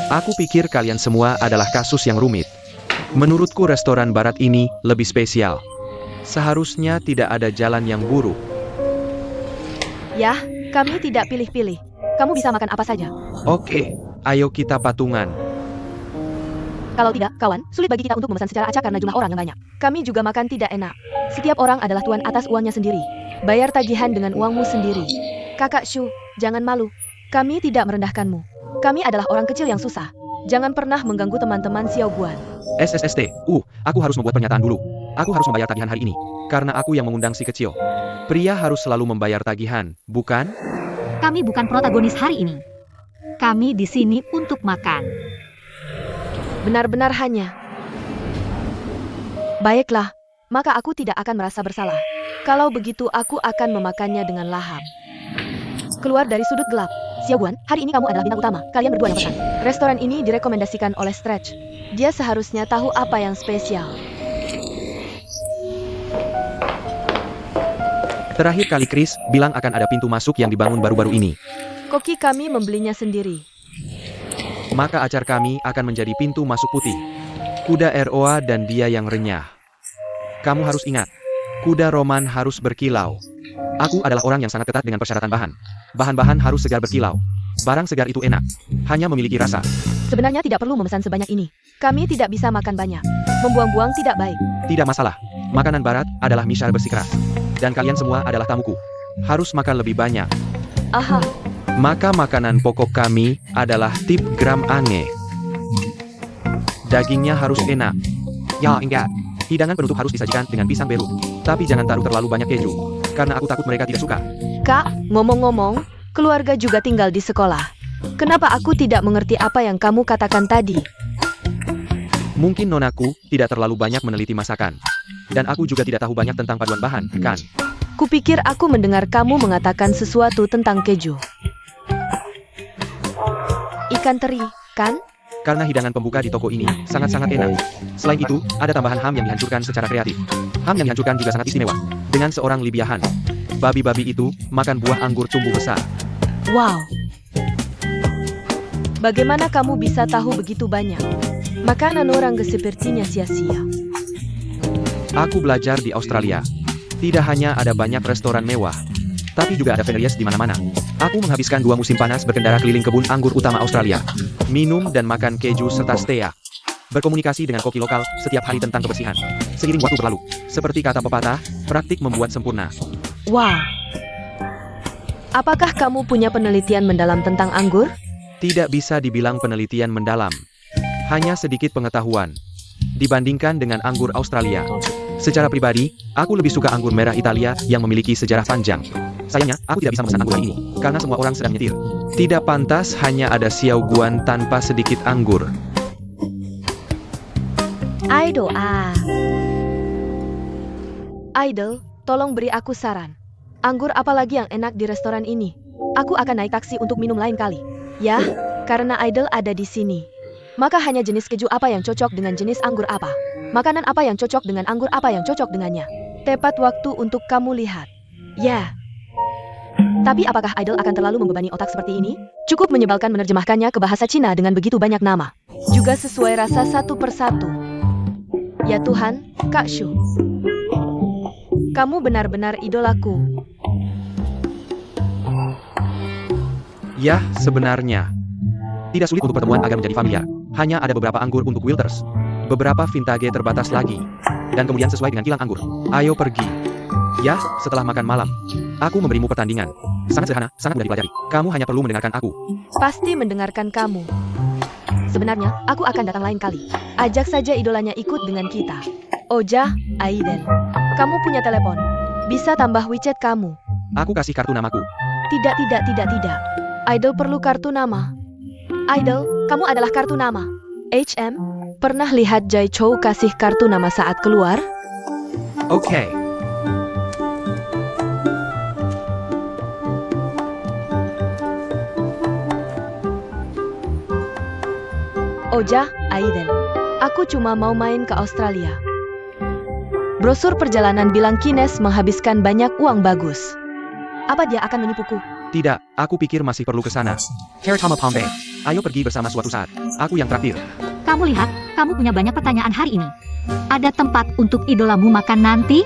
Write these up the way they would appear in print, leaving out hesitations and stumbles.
Aku pikir kalian semua adalah kasus yang rumit. Menurutku restoran barat ini lebih spesial. Seharusnya tidak ada jalan yang buruk. Yah, kami tidak pilih-pilih. Kamu bisa makan apa saja. Oke, ayo kita patungan. Kalau tidak, kawan, sulit bagi kita untuk memesan secara acak karena jumlah orang yang banyak. Kami juga makan tidak enak. Setiap orang adalah tuan atas uangnya sendiri. Bayar tagihan dengan uangmu sendiri. Kakak Shu, jangan malu. Kami tidak merendahkanmu. Kami adalah orang kecil yang susah. Jangan pernah mengganggu teman-teman Xiao Guan. SSST, aku harus membuat pernyataan dulu. Aku harus membayar tagihan hari ini, karena aku yang mengundang si kecil. Pria harus selalu membayar tagihan, bukan? Kami bukan protagonis hari ini. Kami di sini untuk makan. Benar-benar hanya. Baiklah, maka aku tidak akan merasa bersalah. Kalau begitu aku akan memakannya dengan lahap. Keluar dari sudut gelap. Xiao Guan, hari ini kamu adalah bintang utama. Kalian berdua yang pesan. Restoran ini direkomendasikan oleh Stretch. Dia seharusnya tahu apa yang spesial. Terakhir kali Chris bilang akan ada pintu masuk yang dibangun baru-baru ini. Koki kami membelinya sendiri. Maka acar kami akan menjadi pintu masuk putih. Kuda Eroa dan dia yang renyah. Kamu harus ingat, kuda Roman harus berkilau. Aku adalah orang yang sangat ketat dengan persyaratan bahan. Bahan-bahan harus segar berkilau. Barang segar itu enak. Hanya memiliki rasa. Sebenarnya tidak perlu memesan sebanyak ini. Kami tidak bisa makan banyak. Membuang-buang tidak baik. Tidak masalah. Makanan barat adalah misal bersikeras. Dan kalian semua adalah tamuku. Harus makan lebih banyak. Aha. Maka makanan pokok kami adalah tip gram ange. Dagingnya harus enak. Ya enggak. Hidangan penutup harus disajikan dengan pisang beru. Tapi jangan taruh terlalu banyak keju. Karena aku takut mereka tidak suka. Kak, ngomong-ngomong, keluarga juga tinggal di sekolah. Kenapa aku tidak mengerti apa yang kamu katakan tadi? Mungkin nonaku tidak terlalu banyak meneliti masakan. Dan aku juga tidak tahu banyak tentang paduan bahan, kan? Kupikir aku mendengar kamu mengatakan sesuatu tentang keju. Ikan teri, kan? Karena hidangan pembuka di toko ini sangat-sangat enak. Selain itu, ada tambahan ham yang dihancurkan secara kreatif. Ham yang dihancurkan juga sangat istimewa. Dengan seorang Libiahan. Babi-babi itu makan buah anggur tumbuh besar. Wow. Bagaimana kamu bisa tahu begitu banyak? Makanan orang sepertinya sia-sia. Aku belajar di Australia. Tidak hanya ada banyak restoran mewah, tapi juga ada Venerias di mana-mana. Aku menghabiskan 2 musim panas berkendara keliling kebun anggur utama Australia. Minum dan makan keju serta steak. Berkomunikasi dengan koki lokal setiap hari tentang kebersihan. Seiring waktu berlalu, seperti kata pepatah, praktik membuat sempurna. Wow. Apakah kamu punya penelitian mendalam tentang anggur? Tidak bisa dibilang penelitian mendalam. Hanya sedikit pengetahuan. Dibandingkan dengan anggur Australia. Secara pribadi, aku lebih suka anggur merah Italia yang memiliki sejarah panjang. Sayangnya, aku tidak bisa memesan anggur hari ini, karena semua orang sedang nyetir. Tidak pantas hanya ada Xiao Guan tanpa sedikit anggur. Idol Idol, tolong beri aku saran. Anggur apa lagi yang enak di restoran ini? Aku akan naik taksi untuk minum lain kali. Ya, karena Idol ada di sini. Maka hanya jenis keju apa yang cocok dengan jenis anggur apa? Makanan apa yang cocok dengan anggur apa yang cocok dengannya? Tepat waktu untuk kamu lihat. Ya. Tapi apakah Idol akan terlalu membebani otak seperti ini? Cukup menyebalkan menerjemahkannya ke bahasa Cina dengan begitu banyak nama. Juga sesuai rasa satu persatu. Ya Tuhan, Kak Shu. Kamu benar-benar idolaku. Ya, sebenarnya. Tidak sulit untuk pertemuan agar menjadi familiar. Hanya ada beberapa anggur untuk Wilters. Beberapa vintage terbatas lagi. Dan kemudian sesuai dengan kilang anggur. Ayo pergi. Ya, setelah makan malam. Aku memberimu pertandingan. Sangat sederhana, sangat mudah dipelajari. Kamu hanya perlu mendengarkan aku. Pasti mendengarkan kamu. Sebenarnya, aku akan datang lain kali. Ajak saja idolanya ikut dengan kita. Oja, Aiden. Kamu punya telepon. Bisa tambah WeChat kamu. Aku kasih kartu namaku. Tidak. Idol perlu kartu nama. Idol, kamu adalah kartu nama. HM, pernah lihat Jai Chou kasih kartu nama saat keluar? Oke. Oja, Aiden. Aku cuma mau main ke Australia. Brosur perjalanan bilang Kines menghabiskan banyak uang bagus. Apa dia akan menipuku? Tidak, aku pikir masih perlu ke sana. Hair Tama Pombe. Ayo pergi bersama suatu saat. Aku yang traktir. Kamu lihat, kamu punya banyak pertanyaan hari ini. Ada tempat untuk idolamu makan nanti?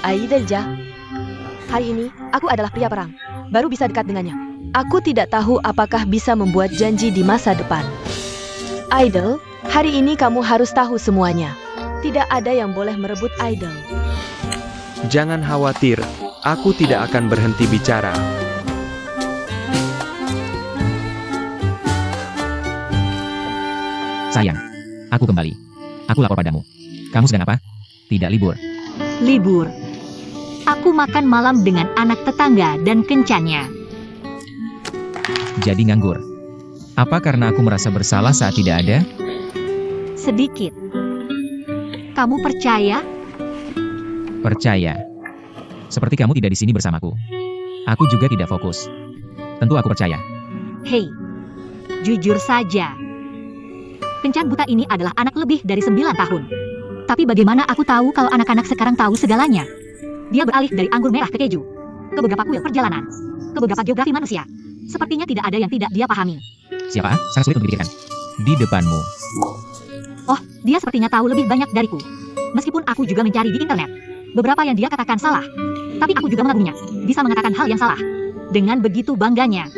Idol Ja. Hari ini, aku adalah pria perang. Baru bisa dekat dengannya. Aku tidak tahu apakah bisa membuat janji di masa depan. Idol, hari ini kamu harus tahu semuanya. Tidak ada yang boleh merebut Idol. Jangan khawatir, aku tidak akan berhenti bicara. Sayang, aku kembali. Aku lapor padamu. Kamu sedang apa? Tidak libur. Libur. Aku makan malam dengan anak tetangga dan kencannya. Jadi nganggur. Apa karena aku merasa bersalah saat tidak ada? Sedikit. Kamu percaya? Percaya. Seperti kamu tidak di sini bersamaku. Aku juga tidak fokus. Tentu aku percaya. Hei, jujur saja. Kencan buta ini adalah anak lebih dari 9 tahun. Tapi bagaimana aku tahu kalau anak-anak sekarang tahu segalanya? Dia beralih dari anggur merah ke keju, ke beberapa kuil perjalanan, ke beberapa geografi manusia. Sepertinya tidak ada yang tidak dia pahami. Siapa? Sangat sulit untuk dipikirkan. Di depanmu. Oh, dia sepertinya tahu lebih banyak dariku. Meskipun aku juga mencari di internet. Beberapa yang dia katakan salah. Tapi aku juga mengaguminya. Bisa mengatakan hal yang salah. Dengan begitu bangganya.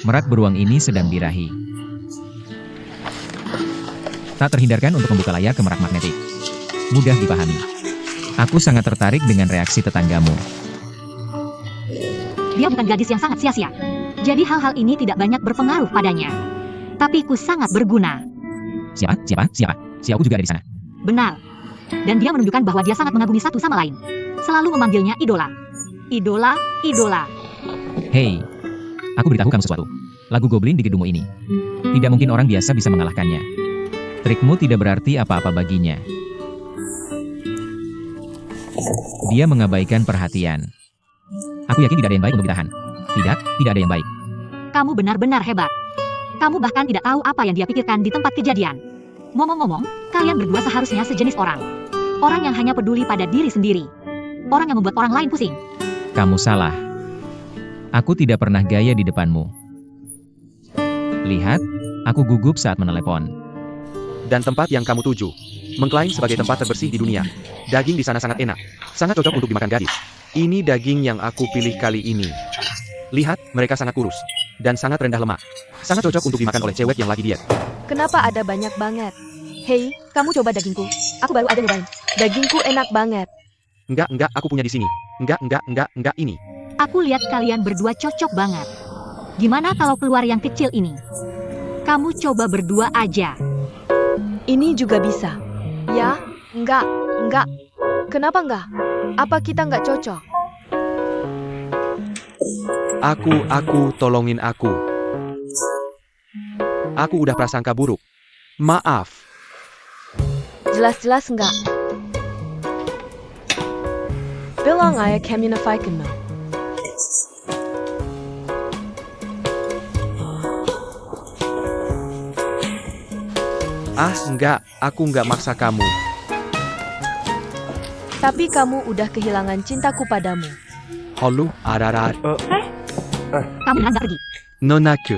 Merak beruang ini sedang birahi. Tak terhindarkan untuk membuka layar ke merak magnetik. Mudah dipahami. Aku sangat tertarik dengan reaksi tetanggamu. Dia bukan gadis yang sangat sia-sia. Jadi hal-hal ini tidak banyak berpengaruh padanya. Tapi ku sangat berguna. Siapa? Si aku juga ada di sana. Benar. Dan dia menunjukkan bahwa dia sangat mengagumi satu sama lain. Selalu memanggilnya idola. Idola, idola. Hei, aku beritahu kamu sesuatu. Lagu Goblin di gedungmu ini. Tidak mungkin orang biasa bisa mengalahkannya. Trikmu tidak berarti apa-apa baginya. Dia mengabaikan perhatian. Aku yakin tidak ada yang baik untuk ditahan. Tidak ada yang baik. Kamu benar-benar hebat. Kamu bahkan tidak tahu apa yang dia pikirkan di tempat kejadian. Ngomong-ngomong, kalian berdua seharusnya sejenis orang. Orang yang hanya peduli pada diri sendiri. Orang yang membuat orang lain pusing. Kamu salah. Aku tidak pernah gaya di depanmu. Lihat, aku gugup saat menelepon. Dan tempat yang kamu tuju, mengklaim sebagai tempat terbersih di dunia. Daging di sana sangat enak. Sangat cocok untuk dimakan gadis. Ini daging yang aku pilih kali ini. Lihat, mereka sangat kurus. Dan sangat rendah lemak. Sangat cocok untuk dimakan oleh cewek yang lagi diet. Kenapa ada banyak banget? Hei, kamu coba dagingku. Aku baru aja nyobain. Dagingku enak banget. Enggak, aku punya di sini. Enggak, ini. Aku lihat kalian berdua cocok banget. Gimana kalau keluar yang kecil ini? Kamu coba berdua aja. Ini juga bisa. Ya, enggak. Kenapa enggak? Apa kita enggak cocok? Aku, tolongin aku. Aku udah prasangka buruk. Maaf. Jelas-jelas enggak. Bilang aja communifikan mo. Enggak, aku enggak maksa kamu. Tapi kamu udah kehilangan cintaku padamu. Holu, ararar. Kamu benar nggak pergi? Nonaku.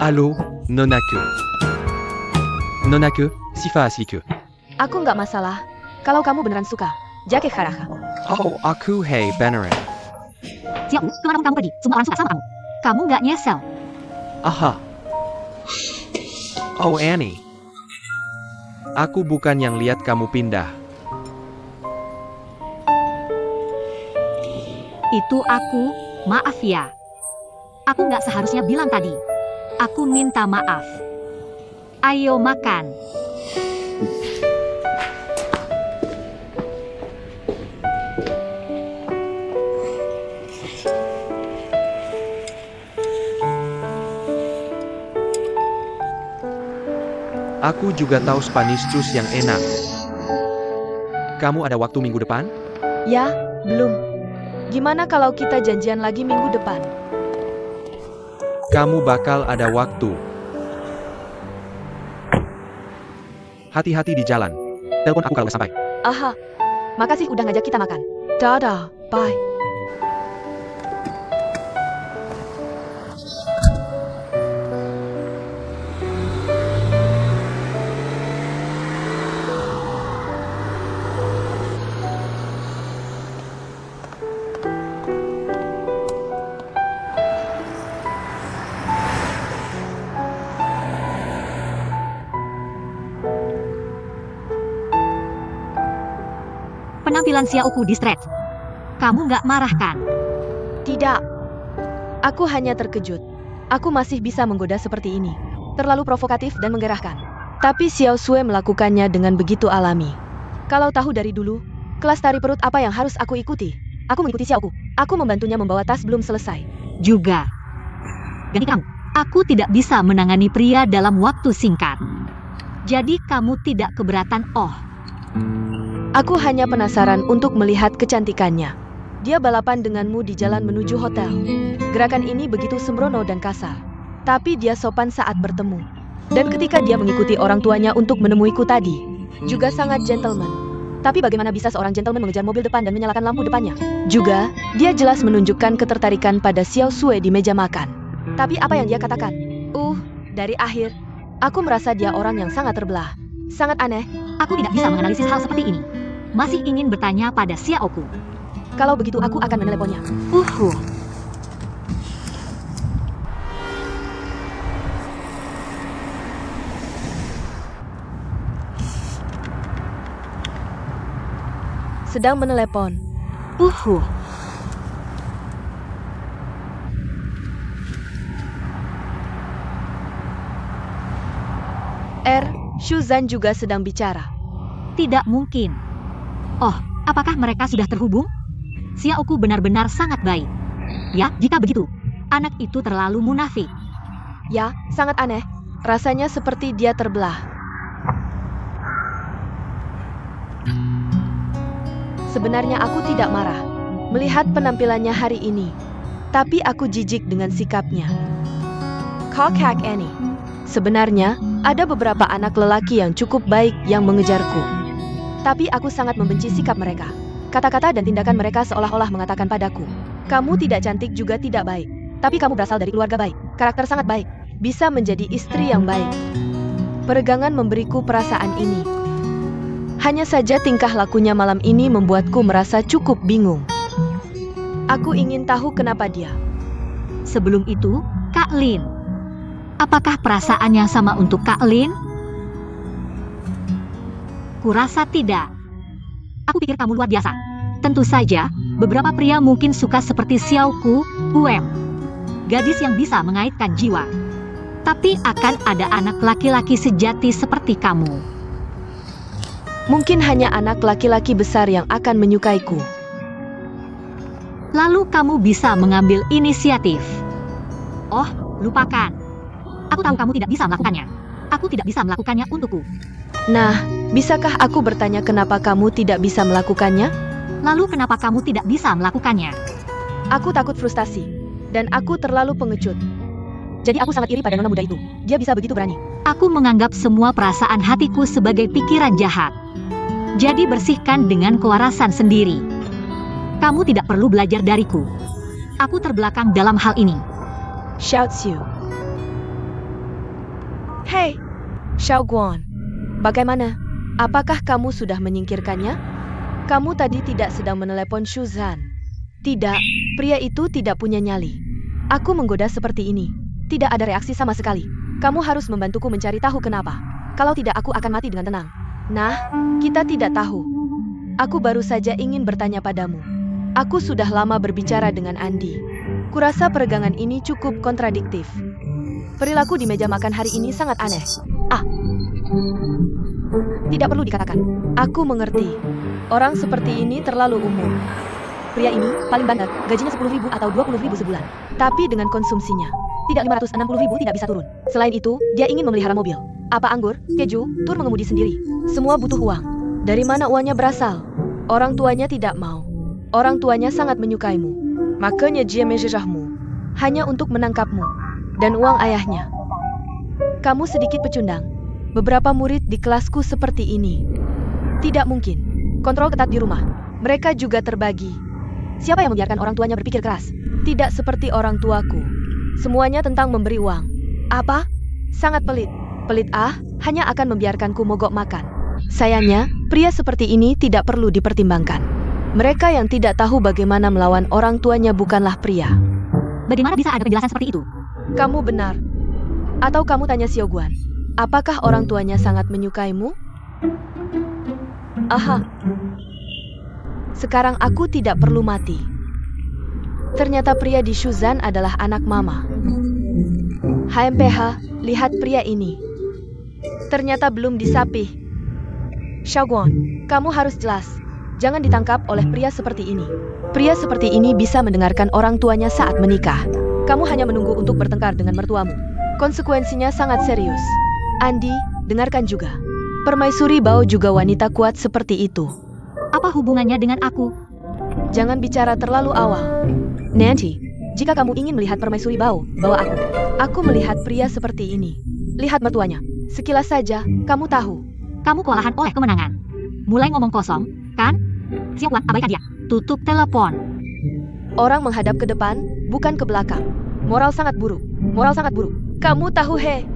Halo, Nonaku. Nonaku, sifa asiku. Aku nggak masalah. Kalau kamu beneran suka. Jake Karaha. Oh, aku hey, beneran. Siapa? Kemanapun kamu pergi, semua orang suka sama kamu. Kamu nggak nyesel. Aha. Oh, Annie. Aku bukan yang lihat kamu pindah. Itu aku, maaf ya. Aku nggak seharusnya bilang tadi. Aku minta maaf. Ayo makan. Aku juga tahu Spanish juice yang enak. Kamu ada waktu minggu depan? Ya, belum. Gimana kalau kita janjian lagi minggu depan? Kamu bakal ada waktu. Hati-hati di jalan. Telepon aku kalau udah sampai. Aha. Makasih udah ngajak kita makan. Dadah, bye. penampilan Xiaoku di stretch. Kamu nggak marah kan? Tidak. Aku hanya terkejut. Aku masih bisa menggoda seperti ini. Terlalu provokatif dan menggerahkan. Tapi Xiao Sue melakukannya dengan begitu alami. Kalau tahu dari dulu, kelas tari perut apa yang harus aku ikuti? Aku mengikuti Xiaoku. Aku membantunya membawa tas belum selesai. Juga. Ganti kamu. Aku tidak bisa menangani pria dalam waktu singkat. Jadi kamu tidak keberatan, oh. Aku hanya penasaran untuk melihat kecantikannya. Dia balapan denganmu di jalan menuju hotel. Gerakan ini begitu sembrono dan kasar. Tapi dia sopan saat bertemu. Dan ketika dia mengikuti orang tuanya untuk menemuiku tadi, juga sangat gentleman. Tapi bagaimana bisa seorang gentleman mengejar mobil depan dan menyalakan lampu depannya? Juga, dia jelas menunjukkan ketertarikan pada Xiao Sue di meja makan. Tapi apa yang dia katakan? Dari akhir, aku merasa dia orang yang sangat terbelah. Sangat aneh. Aku tidak bisa menganalisis hal seperti ini. Masih ingin bertanya pada Xiaoku. Kalau begitu aku akan meneleponnya. Sedang menelepon. Shuzan juga sedang bicara. Tidak mungkin. Oh, apakah mereka sudah terhubung? Xiaoku benar-benar sangat baik. Ya, jika begitu, anak itu terlalu munafik. Ya, sangat aneh. Rasanya seperti dia terbelah. Sebenarnya aku tidak marah melihat penampilannya hari ini. Tapi aku jijik dengan sikapnya. Kokak Annie. Sebenarnya, ada beberapa anak lelaki yang cukup baik yang mengejarku. Tapi aku sangat membenci sikap mereka. Kata-kata dan tindakan mereka seolah-olah mengatakan padaku, kamu tidak cantik juga tidak baik. Tapi kamu berasal dari keluarga baik, karakter sangat baik, bisa menjadi istri yang baik. Peregangan memberiku perasaan ini. Hanya saja tingkah lakunya malam ini membuatku merasa cukup bingung. Aku ingin tahu kenapa dia. Sebelum itu, Kak Lin. Apakah perasaan yang sama untuk Kak Lin? Kurasa tidak. Aku pikir kamu luar biasa. Tentu saja, beberapa pria mungkin suka seperti Xiaoku, gadis yang bisa mengaitkan jiwa. Tapi akan ada anak laki-laki sejati seperti kamu. Mungkin hanya anak laki-laki besar yang akan menyukaiku. Lalu kamu bisa mengambil inisiatif. Oh, lupakan. Aku tahu kamu tidak bisa melakukannya. Aku tidak bisa melakukannya untukku. Nah, bisakah aku bertanya kenapa kamu tidak bisa melakukannya? Lalu kenapa kamu tidak bisa melakukannya? Aku takut frustasi. Dan aku terlalu pengecut. Jadi aku sangat iri pada nona muda itu. Dia bisa begitu berani. Aku menganggap semua perasaan hatiku sebagai pikiran jahat. Jadi bersihkan dengan kewarasan sendiri. Kamu tidak perlu belajar dariku. Aku terbelakang dalam hal ini. Xiao Xiu. Hei, Xiao Guan. Bagaimana? Apakah kamu sudah menyingkirkannya? Kamu tadi tidak sedang menelepon Shuzan. Tidak, pria itu tidak punya nyali. Aku menggoda seperti ini. Tidak ada reaksi sama sekali. Kamu harus membantuku mencari tahu kenapa. Kalau tidak aku akan mati dengan tenang. Nah, kita tidak tahu. Aku baru saja ingin bertanya padamu. Aku sudah lama berbicara dengan Andi. Kurasa peregangan ini cukup kontradiktif. Perilaku di meja makan hari ini sangat aneh. Tidak perlu dikatakan. Aku mengerti. Orang seperti ini terlalu umum. Pria ini paling banter, gajinya 10.000 atau 20.000 sebulan. Tapi dengan konsumsinya, tidak 560.000 tidak bisa turun. Selain itu, dia ingin memelihara mobil. Apa anggur, keju, tur mengemudi sendiri. Semua butuh uang. Dari mana uangnya berasal? Orang tuanya tidak mau. Orang tuanya sangat menyukaimu. Makanya dia menjejahmu. Hanya untuk menangkapmu. Dan uang ayahnya. Kamu sedikit pecundang. Beberapa murid di kelasku seperti ini. Tidak mungkin. Kontrol ketat di rumah. Mereka juga terbagi. Siapa yang membiarkan orang tuanya berpikir keras? Tidak seperti orang tuaku. Semuanya tentang memberi uang. Apa? Sangat pelit. Pelit hanya akan membiarkanku mogok makan. Sayangnya, pria seperti ini tidak perlu dipertimbangkan. Mereka yang tidak tahu bagaimana melawan orang tuanya bukanlah pria. Bagaimana bisa ada penjelasan seperti itu? Kamu benar. Atau kamu tanya Xiao Guan, apakah orang tuanya sangat menyukaimu? Sekarang aku tidak perlu mati. Ternyata pria di Shuzan adalah anak mama. HMPH, lihat pria ini. Ternyata belum disapih. Xiaoguan, kamu harus jelas. Jangan ditangkap oleh pria seperti ini. Pria seperti ini bisa mendengarkan orang tuanya saat menikah. Kamu hanya menunggu untuk bertengkar dengan mertuamu. Konsekuensinya sangat serius. Andi, dengarkan juga. Permaisuri Bao juga wanita kuat seperti itu. Apa hubungannya dengan aku? Jangan bicara terlalu awal. Nancy, jika kamu ingin melihat permaisuri Bao, bawa aku. Aku melihat pria seperti ini. Lihat mertuanya. Sekilas saja, kamu tahu. Kamu kewalahan oleh kemenangan. Mulai ngomong kosong, kan? Xiaoguan, abaikan dia. Tutup telepon. Orang menghadap ke depan, bukan ke belakang. Moral sangat buruk. Moral sangat buruk. Kamu tahu he?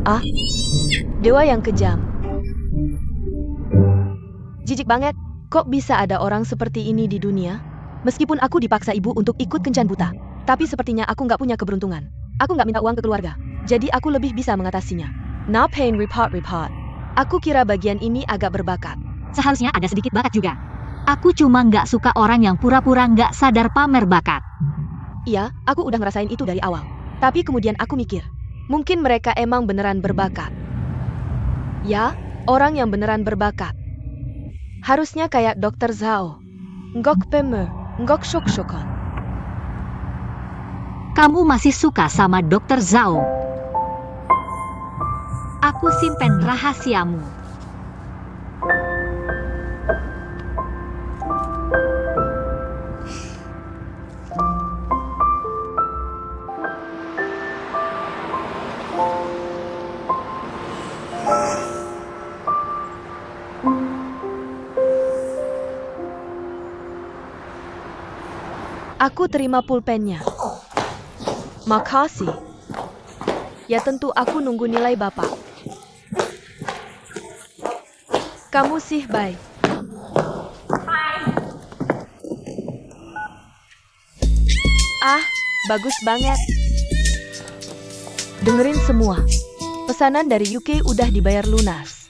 Ah, dewa yang kejam. Jijik banget. Kok bisa ada orang seperti ini di dunia? Meskipun aku dipaksa ibu untuk ikut kencan buta. Tapi sepertinya aku nggak punya keberuntungan. Aku nggak minta uang ke keluarga. Jadi aku lebih bisa mengatasinya. Now pain report. Aku kira bagian ini agak berbakat. Seharusnya ada sedikit bakat juga. Aku cuma nggak suka orang yang pura-pura nggak sadar pamer bakat. Iya, aku udah ngerasain itu dari awal. Tapi kemudian aku mikir, mungkin mereka emang beneran berbakat. Ya, orang yang beneran berbakat. Harusnya kayak Dr. Zhao. Ngok peme, ngok shok-shokan. Kamu masih suka sama Dr. Zhao? Aku simpen rahasiamu. Aku terima pulpennya. Makasih. Ya tentu aku nunggu nilai Bapak. Kamu sih baik. Ah, bagus banget. Dengerin semua. Pesanan dari UK udah dibayar lunas.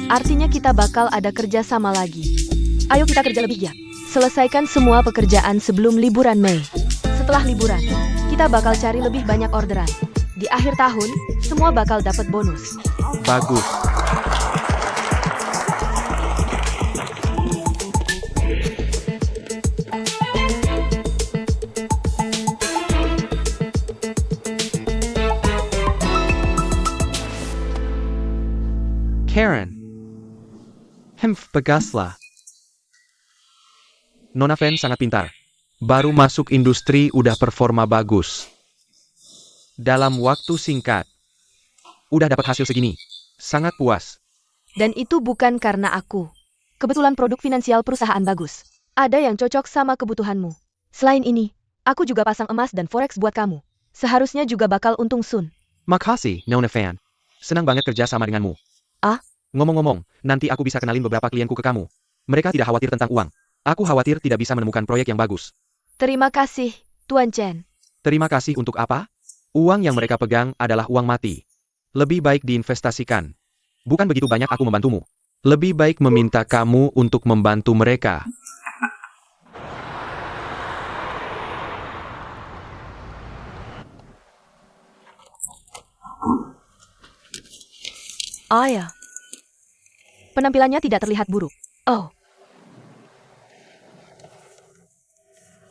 Artinya kita bakal ada kerja sama lagi. Ayo kita kerja lebih giat. Selesaikan semua pekerjaan sebelum liburan Mei. Setelah liburan, kita bakal cari lebih banyak orderan. Di akhir tahun, semua bakal dapat bonus. Bagus. Karen. Bagaslah. Nona Fen sangat pintar. Baru masuk industri udah performa bagus. Dalam waktu singkat. Udah dapat hasil segini. Sangat puas. Dan itu bukan karena aku. Kebetulan produk finansial perusahaan bagus. Ada yang cocok sama kebutuhanmu. Selain ini, aku juga pasang emas dan forex buat kamu. Seharusnya juga bakal untung Sun. Makasih, Nona Fen. Senang banget kerja sama denganmu. Ah? Ngomong-ngomong, nanti aku bisa kenalin beberapa klienku ke kamu. Mereka tidak khawatir tentang uang. Aku khawatir tidak bisa menemukan proyek yang bagus. Terima kasih, Tuan Chen. Terima kasih untuk apa? Uang yang mereka pegang adalah uang mati. Lebih baik diinvestasikan. Bukan begitu banyak aku membantumu. Lebih baik meminta kamu untuk membantu mereka. Ah ya. Penampilannya tidak terlihat buruk. Oh.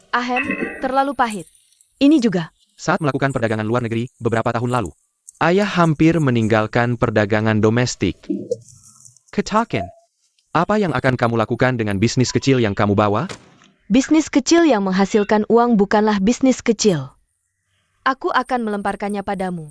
Ahem, terlalu pahit. Ini juga. Saat melakukan perdagangan luar negeri beberapa tahun lalu, ayah hampir meninggalkan perdagangan domestik. Katakan, apa yang akan kamu lakukan dengan bisnis kecil yang kamu bawa? Bisnis kecil yang menghasilkan uang bukanlah bisnis kecil. Aku akan melemparkannya padamu.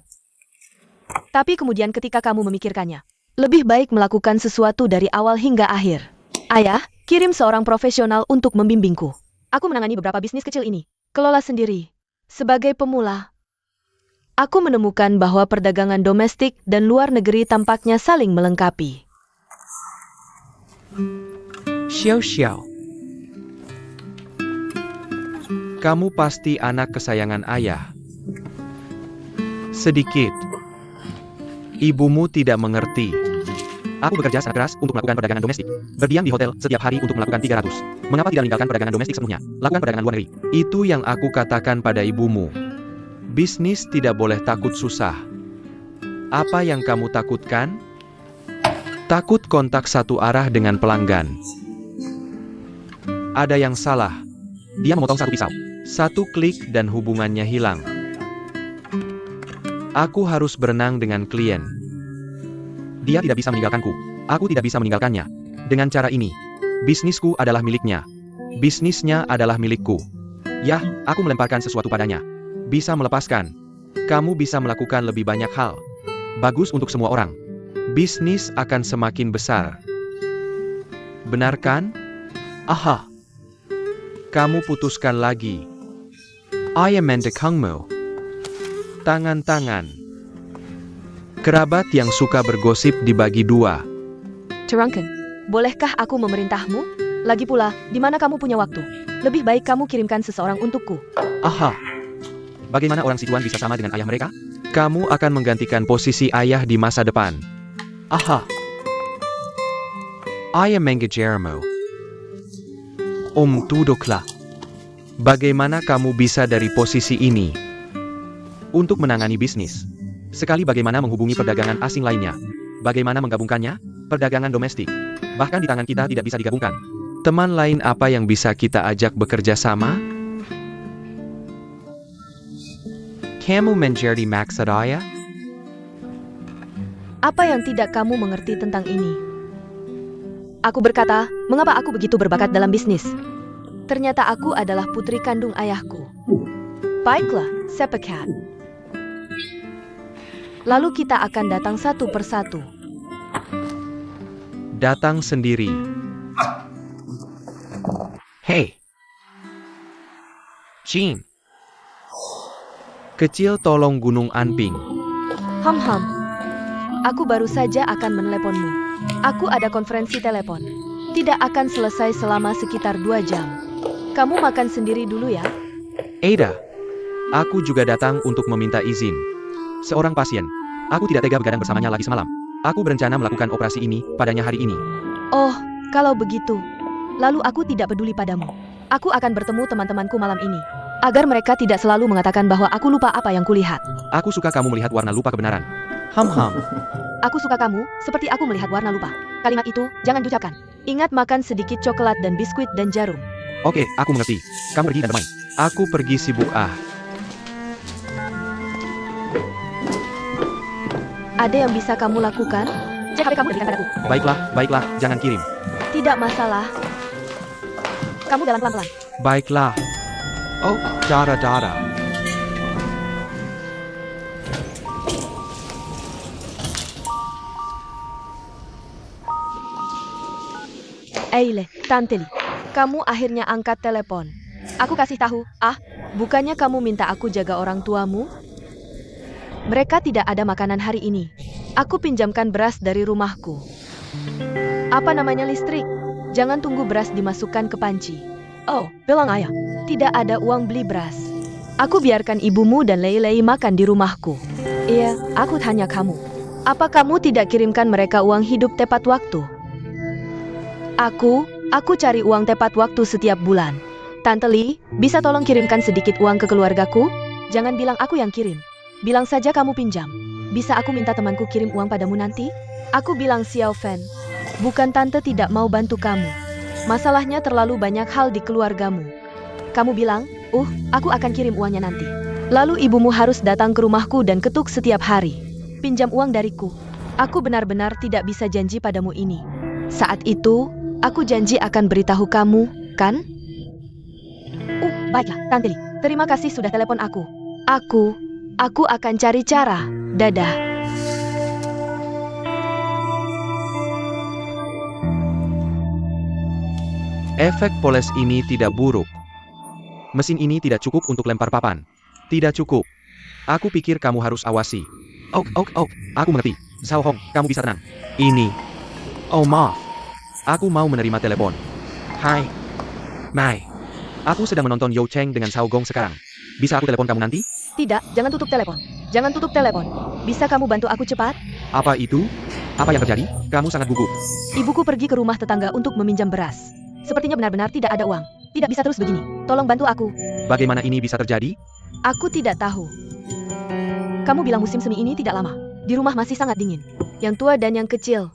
Tapi kemudian ketika kamu memikirkannya, lebih baik melakukan sesuatu dari awal hingga akhir. Ayah, kirim seorang profesional untuk membimbingku. Aku menangani beberapa bisnis kecil ini. Kelola sendiri. Sebagai pemula, aku menemukan bahwa perdagangan domestik dan luar negeri tampaknya saling melengkapi. Xiao. Kamu pasti anak kesayangan ayah. Sedikit. Ibumu tidak mengerti. Aku bekerja sangat keras untuk melakukan perdagangan domestik. Berdiam di hotel setiap hari untuk melakukan 300. Mengapa tidak meninggalkan perdagangan domestik sepenuhnya? Lakukan perdagangan luar negeri. Itu yang aku katakan pada ibumu. Bisnis tidak boleh takut susah. Apa yang kamu takutkan? Takut kontak satu arah dengan pelanggan. Ada yang salah. Dia memotong satu pisau. Satu klik dan hubungannya hilang. Aku harus berenang dengan klien. Dia tidak bisa meninggalkanku. Aku tidak bisa meninggalkannya. Dengan cara ini, bisnisku adalah miliknya. Bisnisnya adalah milikku. Yah, aku melemparkan sesuatu padanya. Bisa melepaskan. Kamu bisa melakukan lebih banyak hal. Bagus untuk semua orang. Bisnis akan semakin besar. Benar kan? Aha. Kamu putuskan lagi. I am mendekangmu. Tangan-tangan. Kerabat yang suka bergosip dibagi dua. Terangkan, bolehkah aku memerintahmu? Lagi pula, di mana kamu punya waktu? Lebih baik kamu kirimkan seseorang untukku. Aha. Bagaimana orang Sichuan bisa sama dengan ayah mereka? Kamu akan menggantikan posisi ayah di masa depan. Aha. I am mengejarmu. Tudoklah. Bagaimana kamu bisa dari posisi ini? Untuk menangani bisnis. Sekali bagaimana menghubungi perdagangan asing lainnya. Bagaimana menggabungkannya? Perdagangan domestik. Bahkan di tangan kita tidak bisa digabungkan. Teman lain apa yang bisa kita ajak bekerja sama? Kamu menjadi maksud saya? Apa yang tidak kamu mengerti tentang ini? Aku berkata, mengapa aku begitu berbakat dalam bisnis? Ternyata aku adalah putri kandung ayahku. Baiklah, sepakat. Lalu kita akan datang satu persatu. Datang sendiri. Hei. Jin. Kecil tolong Gunung Anping. Ham. Aku baru saja akan meneleponmu. Aku ada konferensi telepon. Tidak akan selesai selama sekitar 2 jam. Kamu makan sendiri dulu ya. Ada. Aku juga datang untuk meminta izin. Seorang pasien. Aku tidak tega begadang bersamanya lagi semalam. Aku berencana melakukan operasi ini padanya hari ini. Oh, kalau begitu. Lalu aku tidak peduli padamu. Aku akan bertemu teman-temanku malam ini. Agar mereka tidak selalu mengatakan bahwa aku lupa apa yang kulihat. Aku suka kamu melihat warna lupa kebenaran. Ham. Aku suka kamu, seperti aku melihat warna lupa. Kalimat itu, jangan diucapkan. Ingat makan sedikit coklat dan biskuit dan jarum. Oke, aku mengerti. Kamu pergi dan bermain. Aku pergi sibuk Ada yang bisa kamu lakukan? Cek HP kamu dan berikan padaku. Baiklah, jangan kirim. Tidak masalah. Kamu jalan pelan-pelan. Baiklah. Oh, dara. Eile, Tante Li. Kamu akhirnya angkat telepon. Aku kasih tahu, bukannya kamu minta aku jaga orang tuamu? Mereka tidak ada makanan hari ini. Aku pinjamkan beras dari rumahku. Apa namanya listrik? Jangan tunggu beras dimasukkan ke panci. Oh, bilang ayah. Tidak ada uang beli beras. Aku biarkan ibumu dan Lei makan di rumahku. Iya, aku tanya kamu. Apa kamu tidak kirimkan mereka uang hidup tepat waktu? Aku cari uang tepat waktu setiap bulan. Tante Li, bisa tolong kirimkan sedikit uang ke keluargaku? Jangan bilang aku yang kirim. Bilang saja kamu pinjam. Bisa aku minta temanku kirim uang padamu nanti? Aku bilang Xiao Fen. Bukan tante tidak mau bantu kamu. Masalahnya terlalu banyak hal di keluargamu. Kamu bilang, aku akan kirim uangnya nanti. Lalu ibumu harus datang ke rumahku dan ketuk setiap hari. Pinjam uang dariku. Aku benar-benar tidak bisa janji padamu ini. Saat itu, aku janji akan beritahu kamu, kan? Baiklah, Tante Li. Terima kasih sudah telepon aku. Aku akan cari cara. Dadah. Efek poles ini tidak buruk. Mesin ini tidak cukup untuk lempar papan. Tidak cukup. Aku pikir kamu harus awasi. Aku mengerti. Xiao Hong, kamu bisa tenang. Ini. Maaf. Aku mau menerima telepon. Hai. Mai. Aku sedang menonton Yo Cheng dengan Xiao Gong sekarang. Bisa aku telepon kamu nanti? Tidak, jangan tutup telepon. Jangan tutup telepon. Bisa kamu bantu aku cepat? Apa itu? Apa yang terjadi? Kamu sangat gugup. Ibuku pergi ke rumah tetangga untuk meminjam beras. Sepertinya benar-benar tidak ada uang. Tidak bisa terus begini. Tolong bantu aku. Bagaimana ini bisa terjadi? Aku tidak tahu. Kamu bilang musim semi ini tidak lama. Di rumah masih sangat dingin. Yang tua dan yang kecil.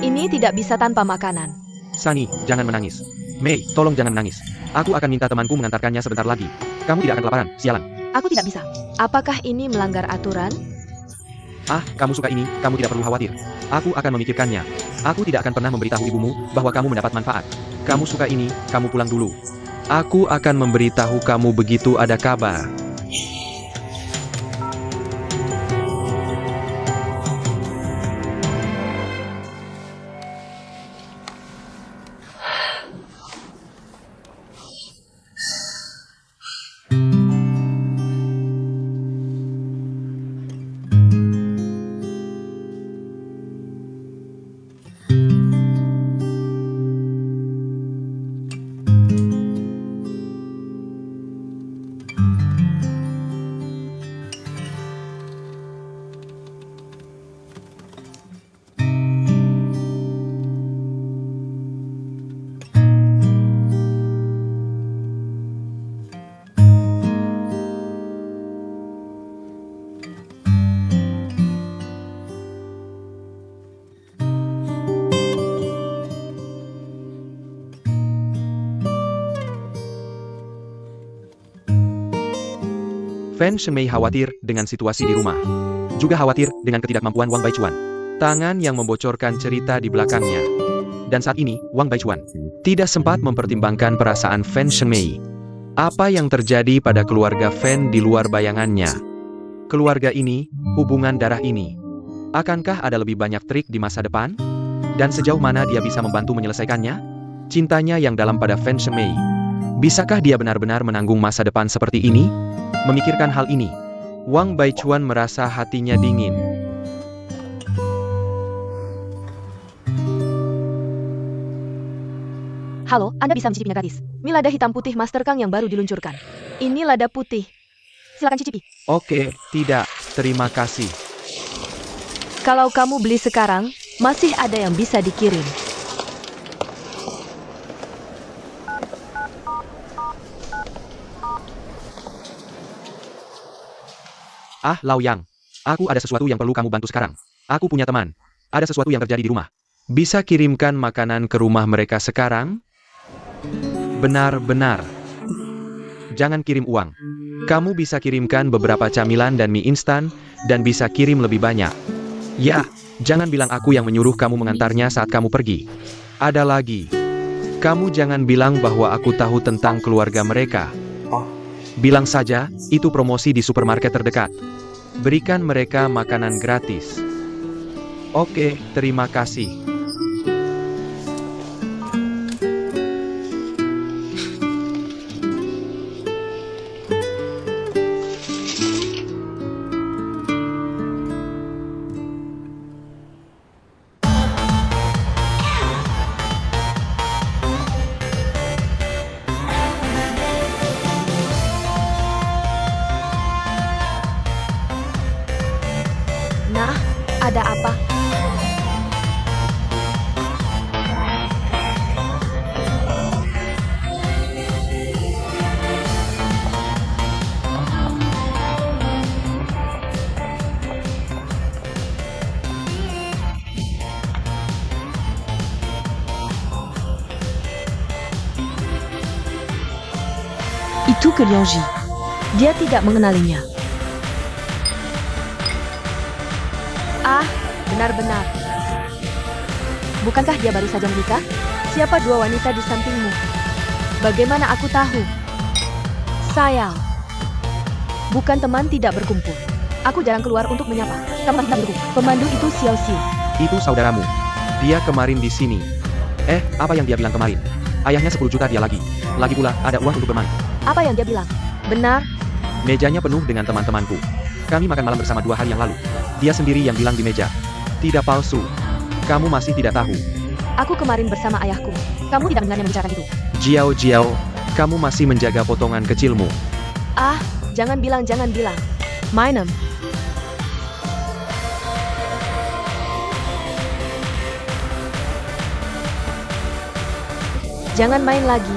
Ini tidak bisa tanpa makanan. Sunny, jangan menangis. Mei, tolong jangan menangis. Aku akan minta temanku mengantarkannya sebentar lagi. Kamu tidak akan kelaparan, sialan. Aku tidak bisa. Apakah ini melanggar aturan? Ah, kamu suka ini, kamu tidak perlu khawatir. Aku akan memikirkannya. Aku tidak akan pernah memberitahu ibumu bahwa kamu mendapat manfaat. Kamu suka ini, kamu pulang dulu. Aku akan memberitahu kamu begitu ada kabar. Fan Shenmei khawatir dengan situasi di rumah. Juga khawatir dengan ketidakmampuan Wang Baichuan. Tangan yang membocorkan cerita di belakangnya. Dan saat ini, Wang Baichuan tidak sempat mempertimbangkan perasaan Fan Shenmei. Apa yang terjadi pada keluarga Fan di luar bayangannya? Keluarga ini, hubungan darah ini. Akankah ada lebih banyak trik di masa depan? Dan sejauh mana dia bisa membantu menyelesaikannya? Cintanya yang dalam pada Fan Shenmei. Bisakah dia benar-benar menanggung masa depan seperti ini? Memikirkan hal ini, Wang Baichuan merasa hatinya dingin. Halo, Anda bisa mencicipinya gratis. Mie lada hitam putih Master Kang yang baru diluncurkan. Ini lada putih. Silakan cicipi. Oke, tidak, terima kasih. Kalau kamu beli sekarang, masih ada yang bisa dikirim. Ah, Lao Yang. Aku ada sesuatu yang perlu kamu bantu sekarang. Aku punya teman. Ada sesuatu yang terjadi di rumah. Bisa kirimkan makanan ke rumah mereka sekarang? Benar-benar. Jangan kirim uang. Kamu bisa kirimkan beberapa camilan dan mie instan, dan bisa kirim lebih banyak. Ya, jangan bilang aku yang menyuruh kamu mengantarnya saat kamu pergi. Ada lagi. Kamu jangan bilang bahwa aku tahu tentang keluarga mereka. Bilang saja, itu promosi di supermarket terdekat. Berikan mereka makanan gratis. Oke, terima kasih. Nah, ada apa? Itu ke Liang Ji. Dia tidak mengenalinya. Ah, benar-benar. Bukankah dia baru saja menikah? Siapa dua wanita di sampingmu? Bagaimana aku tahu? Sayang. Bukan teman tidak berkumpul. Aku jarang keluar untuk menyapa. Kamu tidak berkumpul. Pemandu itu Xiao Xiu. Itu saudaramu. Dia kemarin di sini. Apa yang dia bilang kemarin? Ayahnya 10 juta dia lagi. Lagi pula, ada uang untuk bermain. Apa yang dia bilang? Benar. Mejanya penuh dengan teman-temanku. Kami makan malam bersama 2 hari yang lalu. Dia sendiri yang bilang di meja. Tidak palsu. Kamu masih tidak tahu. Aku kemarin bersama ayahku. Kamu tidak mendengarnya membicarakan itu. Jiao, kamu masih menjaga potongan kecilmu. Ah, jangan bilang. Mainem. Jangan main lagi.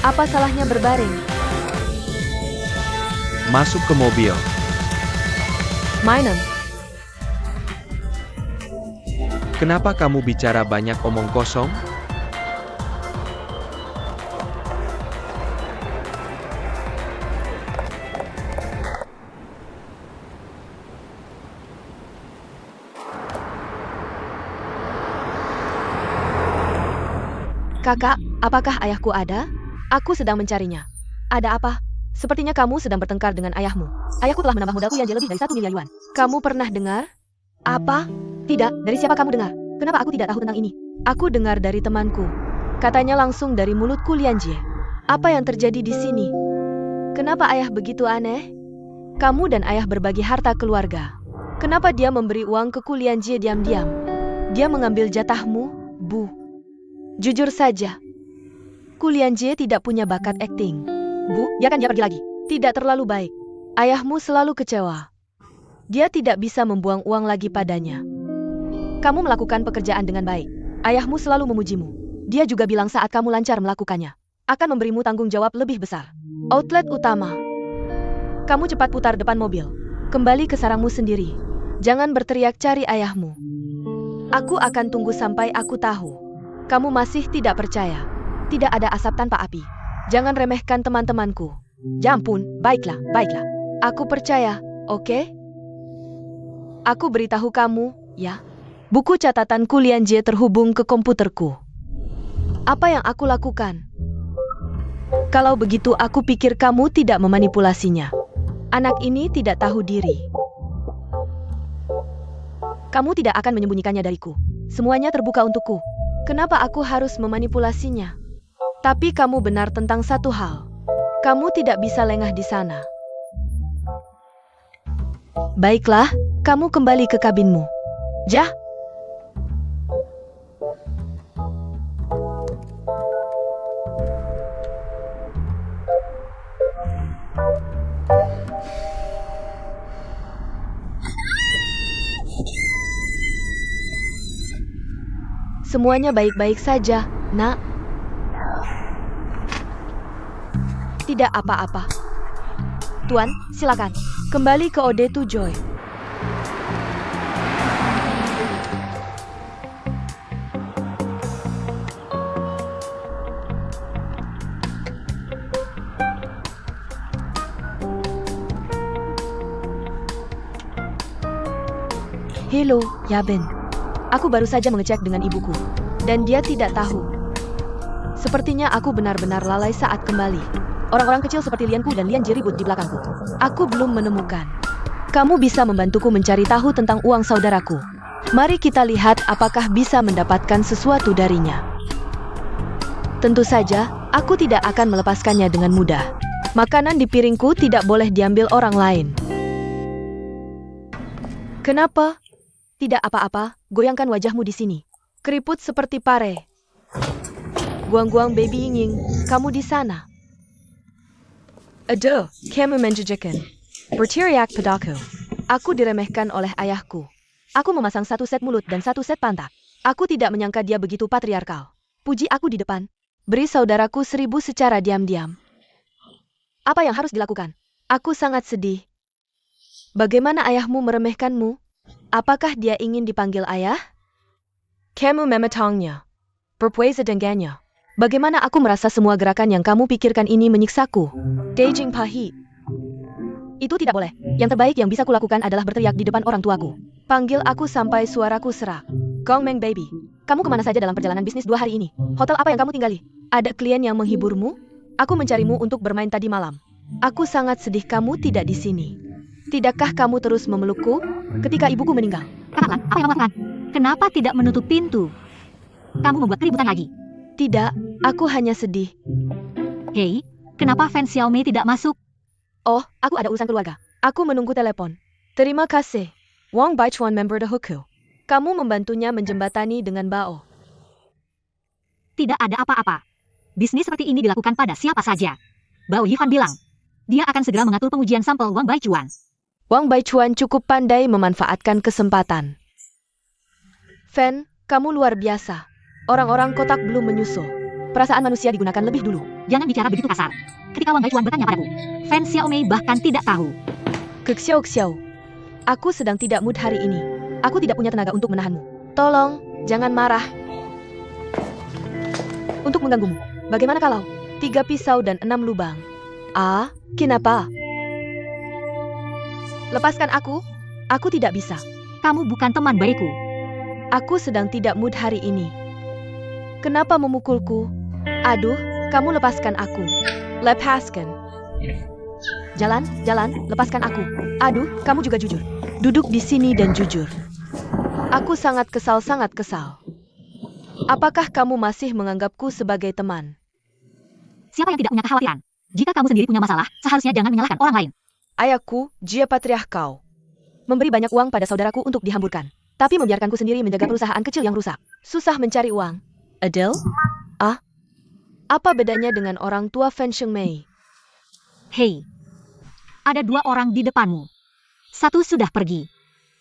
Apa salahnya berbaring? Masuk ke mobil. Mainem. Kenapa kamu bicara banyak omong kosong? Kakak, apakah ayahku ada? Aku sedang mencarinya. Ada apa? Sepertinya kamu sedang bertengkar dengan ayahmu. Ayahku telah menambah modalku yang lebih dari 1 miliar yuan. Kamu pernah dengar? Apa? Tidak, dari siapa kamu dengar? Kenapa aku tidak tahu tentang ini? Aku dengar dari temanku. Katanya langsung dari mulutku Lian Jie. Apa yang terjadi di sini? Kenapa ayah begitu aneh? Kamu dan ayah berbagi harta keluarga. Kenapa dia memberi uang ke Lian Jie diam-diam? Dia mengambil jatahmu, Bu. Jujur saja, Lian Jie tidak punya bakat akting. Bu, biarkan dia pergi lagi. Tidak terlalu baik. Ayahmu selalu kecewa. Dia tidak bisa membuang uang lagi padanya. Kamu melakukan pekerjaan dengan baik. Ayahmu selalu memujimu. Dia juga bilang saat kamu lancar melakukannya, akan memberimu tanggung jawab lebih besar. Outlet utama. Kamu cepat putar depan mobil. Kembali ke sarangmu sendiri. Jangan berteriak cari ayahmu. Aku akan tunggu sampai aku tahu. Kamu masih tidak percaya. Tidak ada asap tanpa api. Jangan remehkan teman-temanku. Ya ampun, baiklah, baiklah. Aku percaya, oke? Aku beritahu kamu, ya. Buku catatanku Lian Jie terhubung ke komputerku. Apa yang aku lakukan? Kalau begitu aku pikir kamu tidak memanipulasinya. Anak ini tidak tahu diri. Kamu tidak akan menyembunyikannya dariku. Semuanya terbuka untukku. Kenapa aku harus memanipulasinya? Tapi kamu benar tentang satu hal. Kamu tidak bisa lengah di sana. Baiklah, kamu kembali ke kabinmu. Jah. Semuanya baik-baik saja, Nak. Tidak apa-apa. Tuan, silakan. Kembali ke Ode2 Joy. Halo, Yaben. Aku baru saja mengecek dengan ibuku, dan dia tidak tahu. Sepertinya aku benar-benar lalai saat kembali. Orang-orang kecil seperti Lianku dan Lian Jie ribut di belakangku. Aku belum menemukan. Kamu bisa membantuku mencari tahu tentang uang saudaraku. Mari kita lihat apakah bisa mendapatkan sesuatu darinya. Tentu saja, aku tidak akan melepaskannya dengan mudah. Makanan di piringku tidak boleh diambil orang lain. Kenapa? Tidak apa-apa, goyangkan wajahmu di sini. Keriput seperti pare. Guang-guang baby Ying, kamu di sana. Aduh, kamu menjejekan. Berteriak padaku. Aku diremehkan oleh ayahku. Aku memasang 1 set mulut dan 1 set pantat. Aku tidak menyangka dia begitu patriarkal. Puji aku di depan. Beri saudaraku 1000 secara diam-diam. Apa yang harus dilakukan? Aku sangat sedih. Bagaimana ayahmu meremehkanmu? Apakah dia ingin dipanggil ayah? Kamu memetongnya. Berpuasa dengannya. Bagaimana aku merasa semua gerakan yang kamu pikirkan ini menyiksaku? Daging pahit. Itu tidak boleh. Yang terbaik yang bisa kulakukan adalah berteriak di depan orang tuaku. Panggil aku sampai suaraku serak. Gong Meng baby. Kamu kemana saja dalam perjalanan bisnis 2 hari ini? Hotel apa yang kamu tinggali? Ada klien yang menghiburmu? Aku mencarimu untuk bermain tadi malam. Aku sangat sedih kamu tidak di sini. Tidakkah kamu terus memelukku ketika ibuku meninggal? Katakanlah, apa yang kamu lakukan? Kenapa tidak menutup pintu? Kamu membuat keributan lagi. Tidak, aku hanya sedih. Hei, kenapa fans Xiaomi tidak masuk? Oh, aku ada urusan keluarga. Aku menunggu telepon. Terima kasih. Wang Baichuan member The Huku. Kamu membantunya menjembatani dengan Bao. Tidak ada apa-apa. Bisnis seperti ini dilakukan pada siapa saja. Bao Yifan bilang, dia akan segera mengatur pengujian sampel Wang Baichuan. Wang Baichuan cukup pandai memanfaatkan kesempatan. Fan, kamu luar biasa. Orang-orang kotak belum menyusul. Perasaan manusia digunakan lebih dulu. Jangan bicara begitu kasar. Ketika Wang Gaichuan bertanya padaku, fans Xiaomei bahkan tidak tahu. Xiao Xiao. Aku sedang tidak mood hari ini. Aku tidak punya tenaga untuk menahanmu. Tolong, jangan marah. Untuk mengganggumu, bagaimana kalau 3 pisau dan 6 lubang? Ah, kenapa? Lepaskan aku. Aku tidak bisa. Kamu bukan teman baikku. Aku sedang tidak mood hari ini. Kenapa memukulku? Aduh, kamu lepaskan aku. Lepaskan. Jalan, lepaskan aku. Aduh, kamu juga jujur. Duduk di sini dan jujur. Aku sangat kesal. Apakah kamu masih menganggapku sebagai teman? Siapa yang tidak punya kekhawatiran? Jika kamu sendiri punya masalah, seharusnya jangan menyalahkan orang lain. Ayahku, Jia Patriah kau. Memberi banyak uang pada saudaraku untuk dihamburkan. Tapi membiarkanku sendiri menjaga perusahaan kecil yang rusak. Susah mencari uang. Adele? Ah? Apa bedanya dengan orang tua Fan Shengmei? Hei, ada 2 orang di depanmu. Satu sudah pergi.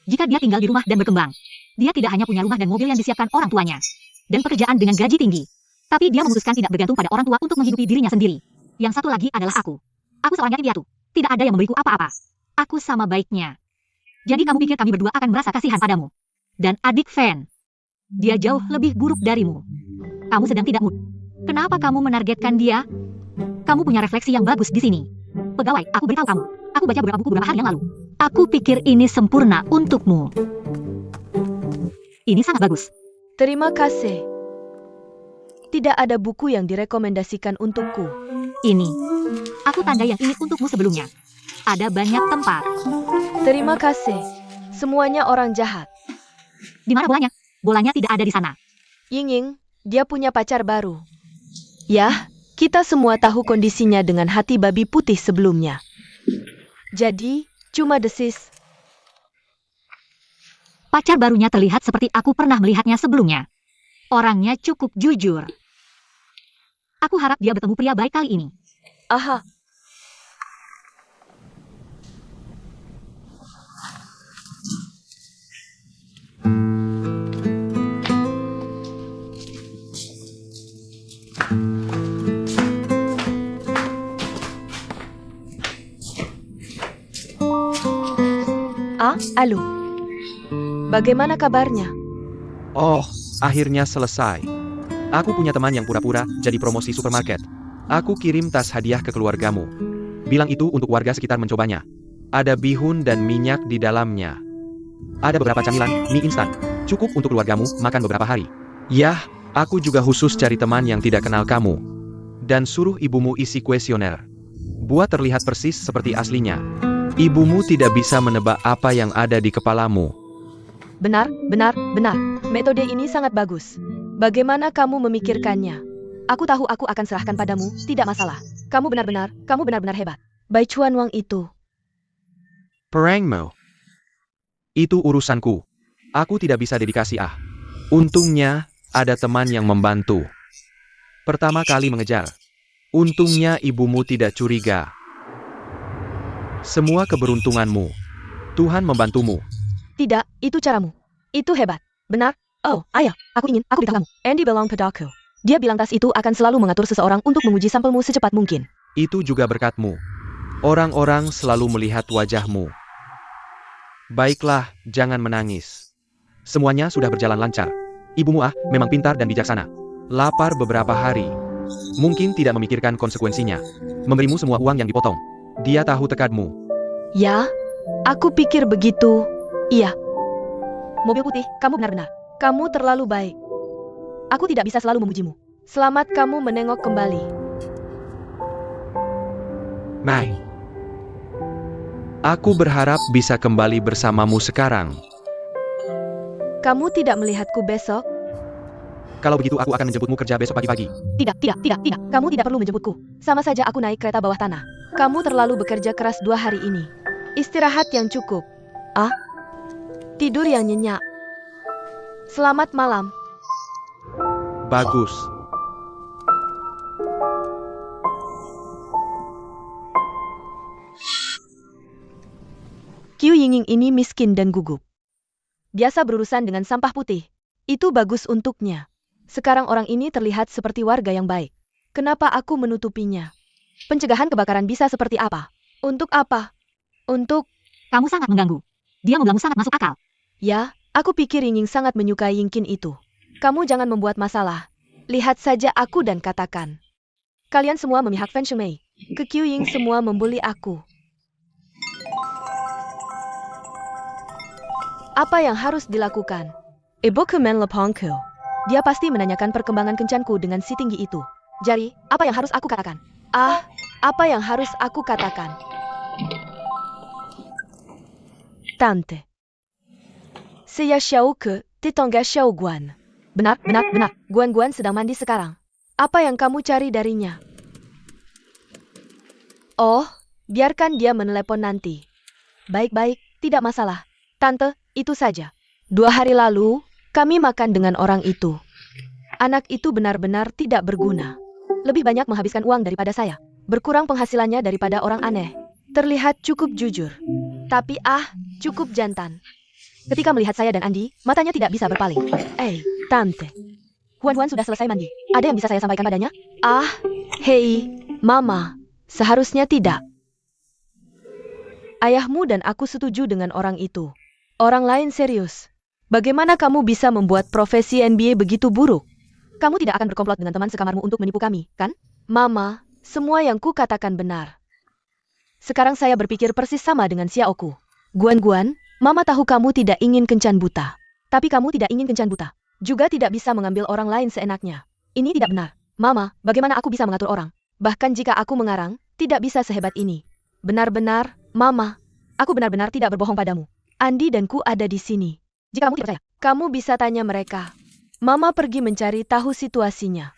Jika dia tinggal di rumah dan berkembang, dia tidak hanya punya rumah dan mobil yang disiapkan orang tuanya, dan pekerjaan dengan gaji tinggi. Tapi dia memutuskan tidak bergantung pada orang tua untuk menghidupi dirinya sendiri. Yang satu lagi adalah aku. Aku seorang yatim piatu. Tidak ada yang memberiku apa-apa. Aku sama baiknya. Jadi kamu pikir kami berdua akan merasa kasihan padamu? Dan adik Fan, dia jauh lebih buruk darimu. Kamu sedang tidak mood. Kenapa kamu menargetkan dia? Kamu punya refleksi yang bagus di sini. Pegawai, aku beritahu kamu. Aku baca beberapa buku beberapa hari yang lalu. Aku pikir ini sempurna untukmu. Ini sangat bagus. Terima kasih. Tidak ada buku yang direkomendasikan untukku. Ini. Aku tanda yang ini untukmu sebelumnya. Ada banyak tempat. Terima kasih. Semuanya orang jahat. Di mana bolanya? Bolanya tidak ada di sana. Ying, dia punya pacar baru. Yah, kita semua tahu kondisinya dengan hati babi putih sebelumnya. Jadi, cuma desis. Pacar barunya terlihat seperti aku pernah melihatnya sebelumnya. Orangnya cukup jujur. Aku harap dia bertemu pria baik kali ini. Aha. Halo. Bagaimana kabarnya? Oh, akhirnya selesai. Aku punya teman yang pura-pura jadi promosi supermarket. Aku kirim tas hadiah ke keluargamu. Bilang itu untuk warga sekitar mencobanya. Ada bihun dan minyak di dalamnya. Ada beberapa camilan, mie instan. Cukup untuk keluargamu makan beberapa hari. Yah, aku juga khusus cari teman yang tidak kenal kamu. Dan suruh ibumu isi kuesioner. Buat terlihat persis seperti aslinya. Ibumu tidak bisa menebak apa yang ada di kepalamu. Benar. Metode ini sangat bagus. Bagaimana kamu memikirkannya? Aku tahu aku akan serahkan padamu, tidak masalah. Kamu benar-benar hebat. Bai Chuan Wang itu. Perangmu. Itu urusanku. Aku tidak bisa dedikasi Untungnya, ada teman yang membantu. Pertama kali mengejar. Untungnya ibumu tidak curiga. Semua keberuntunganmu. Tuhan membantumu. Tidak, itu caramu. Itu hebat. Benar? Oh, ayah, aku beritahu kamu. Andy belong padaku. Dia bilang tas itu akan selalu mengatur seseorang untuk menguji sampelmu secepat mungkin. Itu juga berkatmu. Orang-orang selalu melihat wajahmu. Baiklah, jangan menangis. Semuanya sudah berjalan lancar. Ibumu memang pintar dan bijaksana. Lapar beberapa hari. Mungkin tidak memikirkan konsekuensinya. Memberimu semua uang yang dipotong. Dia tahu tekadmu. Ya, aku pikir begitu. Iya. Mobil putih, kamu benar-benar. Kamu terlalu baik. Aku tidak bisa selalu memujimu. Selamat kamu menengok kembali. Mai. Aku berharap bisa kembali bersamamu sekarang. Kamu tidak melihatku besok? Kalau begitu aku akan menjemputmu kerja besok pagi-pagi. Tidak. Kamu tidak perlu menjemputku. Sama saja aku naik kereta bawah tanah. Kamu terlalu bekerja keras 2 hari ini. Istirahat yang cukup. Tidur yang nyenyak. Selamat malam. Bagus. Qiu Yinging ini miskin dan gugup. Biasa berurusan dengan sampah putih. Itu bagus untuknya. Sekarang orang ini terlihat seperti warga yang baik. Kenapa aku menutupinya? Pencegahan kebakaran bisa seperti apa? Untuk apa? Untuk, Kamu sangat mengganggu. Dia membilang sangat masuk akal. ya, aku pikir Ying sangat menyukai Yingkin itu. Kamu jangan membuat masalah. Lihat saja aku dan katakan. Kalian semua memihak Fan Shumei. Ke Qiu Ying semua membuli aku. Apa yang harus dilakukan? Ibu Kemen Lepongku. Dia pasti menanyakan perkembangan kencanku dengan si tinggi itu. Jadi, apa yang harus aku katakan? Apa yang harus aku katakan? Tante. Saya Xiao Ke, tetangga Xiao Guan. Benar. Guan sedang mandi sekarang. Apa yang kamu cari darinya? Oh, biarkan dia menelepon nanti. Baik, tidak masalah. Tante, itu saja. 2 hari lalu, kami makan dengan orang itu. Anak itu benar-benar tidak berguna. Lebih banyak menghabiskan uang daripada saya. Berkurang penghasilannya daripada orang aneh. Terlihat cukup jujur. Tapi cukup jantan. Ketika melihat saya dan Andi, matanya tidak bisa berpaling. Tante. Huan sudah selesai mandi. Ada yang bisa saya sampaikan padanya? Hei, Mama. Seharusnya tidak. Ayahmu dan aku setuju dengan orang itu. Orang lain serius. Bagaimana kamu bisa membuat profesi NBA begitu buruk? Kamu tidak akan berkomplot dengan teman sekamarmu untuk menipu kami, kan? Mama, semua yang ku katakan benar. Sekarang saya berpikir persis sama dengan Xiaoku. Guan, Mama tahu kamu tidak ingin kencan buta. Tapi kamu tidak ingin kencan buta. Juga tidak bisa mengambil orang lain seenaknya. Ini tidak benar. Mama, bagaimana aku bisa mengatur orang? Bahkan jika aku mengarang, tidak bisa sehebat ini. Benar-benar, Mama. Aku benar-benar tidak berbohong padamu. Andi dan ku ada di sini. Jika kamu tidak percaya, kamu bisa tanya mereka. Mama pergi mencari tahu situasinya.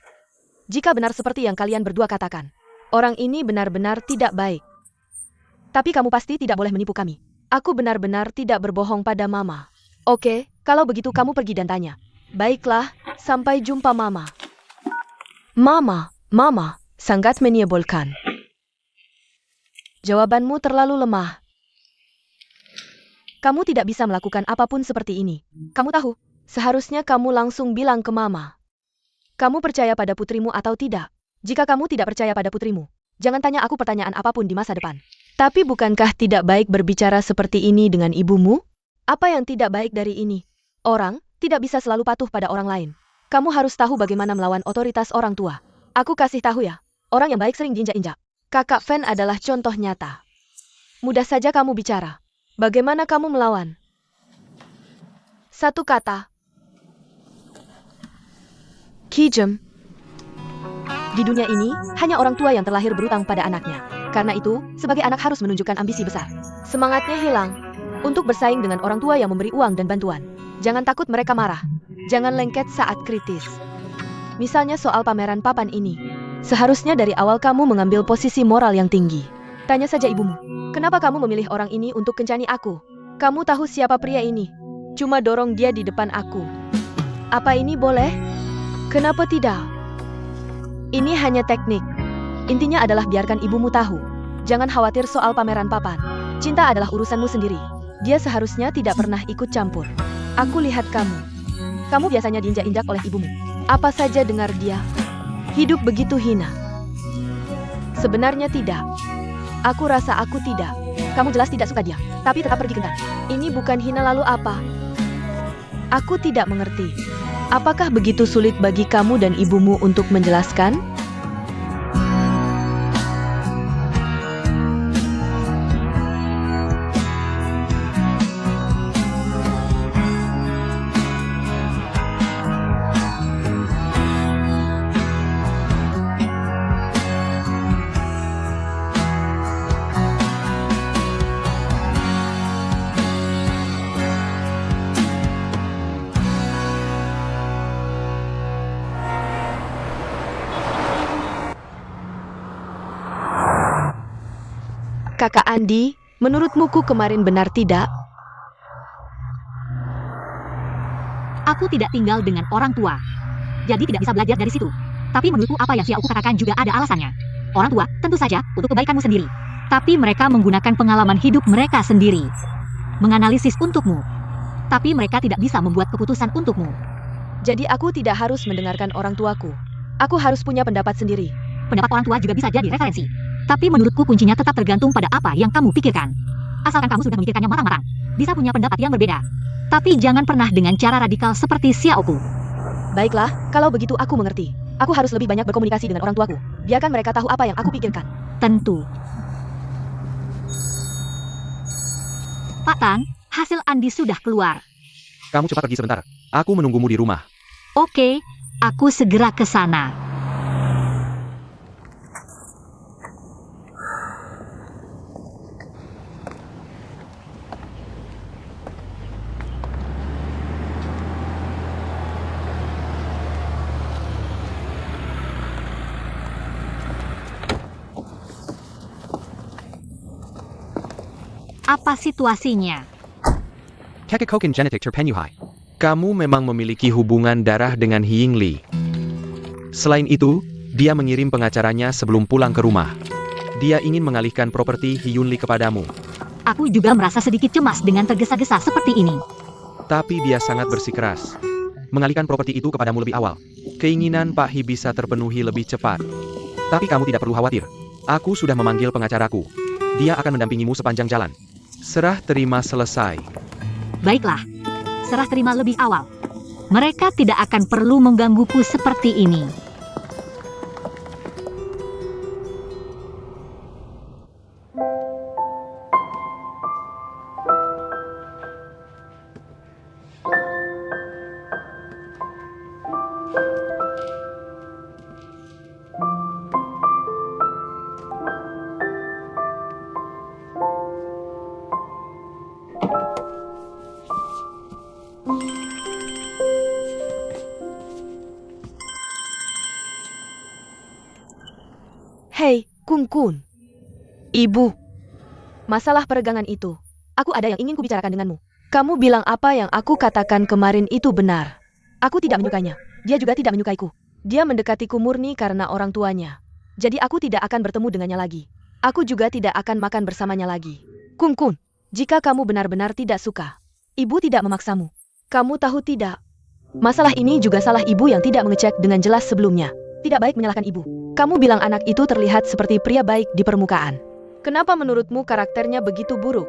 Jika benar seperti yang kalian berdua katakan, orang ini benar-benar tidak baik. Tapi kamu pasti tidak boleh menipu kami. Aku benar-benar tidak berbohong pada Mama. Oke, kalau begitu kamu pergi dan tanya. Baiklah, sampai jumpa Mama. Mama, sangat menyebalkan. Jawabanmu terlalu lemah. Kamu tidak bisa melakukan apapun seperti ini. Kamu tahu, seharusnya kamu langsung bilang ke Mama. Kamu percaya pada putrimu atau tidak? Jika kamu tidak percaya pada putrimu, jangan tanya aku pertanyaan apapun di masa depan. Tapi bukankah tidak baik berbicara seperti ini dengan ibumu? Apa yang tidak baik dari ini? Orang tidak bisa selalu patuh pada orang lain. Kamu harus tahu bagaimana melawan otoritas orang tua. Aku kasih tahu ya, orang yang baik sering diinjak-injak. Kakak Fan adalah contoh nyata. Mudah saja kamu bicara. Bagaimana kamu melawan? Satu kata. Kijem. Di dunia ini, hanya orang tua yang terlahir berutang pada anaknya. Karena itu, sebagai anak harus menunjukkan ambisi besar. Semangatnya hilang. Untuk bersaing dengan orang tua yang memberi uang dan bantuan. Jangan takut mereka marah. Jangan lengket saat kritis. Misalnya soal pameran papan ini. Seharusnya dari awal kamu mengambil posisi moral yang tinggi. Tanya saja ibumu. Kenapa kamu memilih orang ini untuk kencani aku? Kamu tahu siapa pria ini? Cuma dorong dia di depan aku. Apa ini boleh? Kenapa tidak? Ini hanya teknik. Intinya adalah biarkan ibumu tahu. Jangan khawatir soal pameran papan. Cinta adalah urusanmu sendiri. Dia seharusnya tidak pernah ikut campur. Aku lihat kamu. Kamu biasanya diinjak-injak oleh ibumu. Apa saja dengar dia. Hidup begitu hina. Sebenarnya tidak. Aku rasa aku tidak. Kamu jelas tidak suka dia, tapi tetap pergi kencan. Ini bukan hina lalu apa? Aku tidak mengerti. Apakah begitu sulit bagi kamu dan ibumu untuk menjelaskan? Kakak Andi, menurutmu ku kemarin benar tidak? Aku tidak tinggal dengan orang tua. Jadi tidak bisa belajar dari situ. Tapi menurutku apa yang Xiaoku katakan juga ada alasannya. Orang tua, tentu saja, untuk kebaikanmu sendiri. Tapi mereka menggunakan pengalaman hidup mereka sendiri. Menganalisis untukmu. Tapi mereka tidak bisa membuat keputusan untukmu. Jadi aku tidak harus mendengarkan orang tuaku. Aku harus punya pendapat sendiri. Pendapat orang tua juga bisa jadi referensi. Tapi menurutku kuncinya tetap tergantung pada apa yang kamu pikirkan. Asalkan kamu sudah memikirkannya matang-matang, bisa punya pendapat yang berbeda. Tapi jangan pernah dengan cara radikal seperti Xiaoku. Baiklah, kalau begitu aku mengerti. Aku harus lebih banyak berkomunikasi dengan orang tuaku. Biarkan mereka tahu apa yang aku pikirkan. Tentu. Pak Tan, hasil Andi sudah keluar. Kamu cepat pergi sebentar. Aku menunggumu di rumah. Oke, aku segera ke sana. Apa situasinya? Kekekoken genetik terpenuhi. Kamu memang memiliki hubungan darah dengan Yingli. Selain itu, dia mengirim pengacaranya sebelum pulang ke rumah. Dia ingin mengalihkan properti Hyunli kepadamu. Aku juga merasa sedikit cemas dengan tergesa-gesa seperti ini. Tapi dia sangat bersikeras. Mengalihkan properti itu kepadamu lebih awal. Keinginan Pak Hi bisa terpenuhi lebih cepat. Tapi kamu tidak perlu khawatir. Aku sudah memanggil pengacaraku. Dia akan mendampingimu sepanjang jalan. Serah terima selesai. Baiklah, serah terima lebih awal. Mereka tidak akan perlu menggangguku seperti ini. Hei, Kun Kun. Ibu. Masalah peregangan itu. Aku ada yang ingin kubicarakan denganmu. Kamu bilang apa yang aku katakan kemarin itu benar. Aku tidak menyukainya. Dia juga tidak menyukaiku. Dia mendekatiku murni karena orang tuanya. Jadi aku tidak akan bertemu dengannya lagi. Aku juga tidak akan makan bersamanya lagi. Kun Kun, jika kamu benar-benar tidak suka, ibu tidak memaksamu. Kamu tahu tidak? Masalah ini juga salah ibu yang tidak mengecek dengan jelas sebelumnya. Tidak baik menyalahkan ibu. Kamu bilang anak itu terlihat seperti pria baik di permukaan. Kenapa menurutmu karakternya begitu buruk?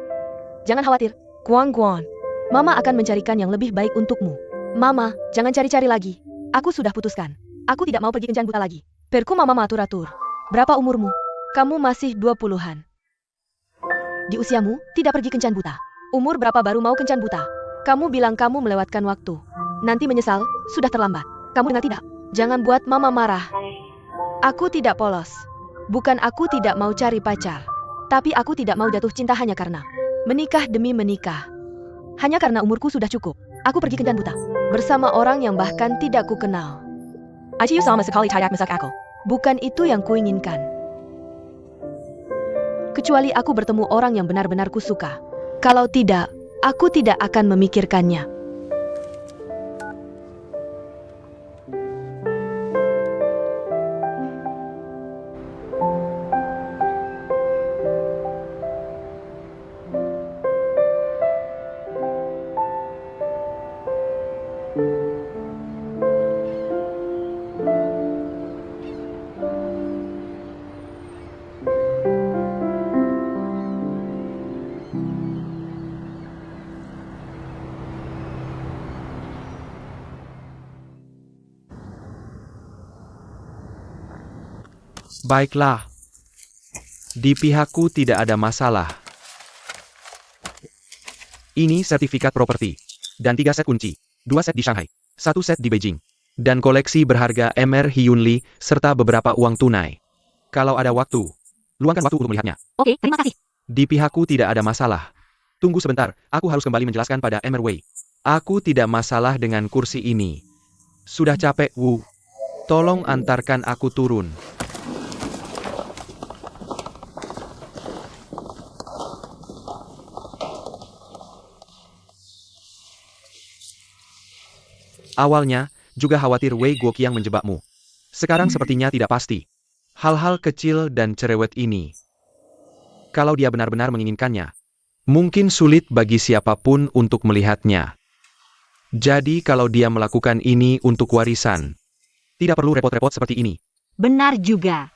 Jangan khawatir, Guan Guan. Mama akan mencarikan yang lebih baik untukmu. Mama, jangan cari-cari lagi. Aku sudah putuskan. Aku tidak mau pergi kencan buta lagi. Perku mama matur-atur. Berapa umurmu? Kamu masih 20-an. Di usiamu, tidak pergi kencan buta. Umur berapa baru mau kencan buta? Kamu bilang kamu melewatkan waktu. Nanti menyesal, sudah terlambat. Kamu dengar tidak? Jangan buat mama marah. Aku tidak polos. Bukan aku tidak mau cari pacar. Tapi aku tidak mau jatuh cinta hanya karena menikah demi menikah. Hanya karena umurku sudah cukup. Aku pergi kencan buta. Bersama orang yang bahkan tidak ku kenal. Aciu sama sekali tidak masak aku. Bukan itu yang kuinginkan. Kecuali aku bertemu orang yang benar-benar ku suka. Kalau tidak, aku tidak akan memikirkannya. Baiklah. Di pihakku tidak ada masalah. Ini sertifikat properti. Dan 3 set kunci. 2 set di Shanghai. 1 set di Beijing. Dan koleksi berharga Mr. Hyunli, serta beberapa uang tunai. Kalau ada waktu, luangkan waktu untuk melihatnya. Oke, terima kasih. Di pihakku tidak ada masalah. Tunggu sebentar, aku harus kembali menjelaskan pada Mr. Wei. Aku tidak masalah dengan kursi ini. Sudah capek, Wu. Tolong antarkan aku turun. Awalnya, juga khawatir Wei Guoqiang menjebakmu. Sekarang sepertinya tidak pasti. Hal-hal kecil dan cerewet ini. Kalau dia benar-benar menginginkannya, mungkin sulit bagi siapapun untuk melihatnya. Jadi kalau dia melakukan ini untuk warisan, tidak perlu repot-repot seperti ini. Benar juga.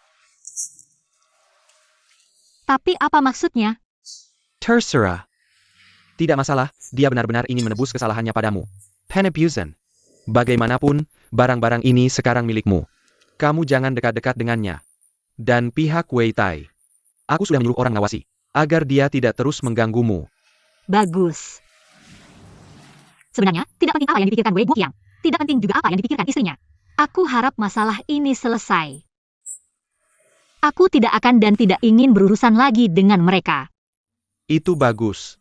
Tapi apa maksudnya? Terserah. Tidak masalah, dia benar-benar ingin menebus kesalahannya padamu. Penebusan. Bagaimanapun, barang-barang ini sekarang milikmu. Kamu jangan dekat-dekat dengannya. Dan pihak Wei Tai. Aku sudah menyuruh orang ngawasi, agar dia tidak terus mengganggumu. Bagus. Sebenarnya, tidak penting apa yang dipikirkan Wei Guoqiang. Tidak penting juga apa yang dipikirkan istrinya. Aku harap masalah ini selesai. Aku tidak akan dan tidak ingin berurusan lagi dengan mereka. Itu bagus.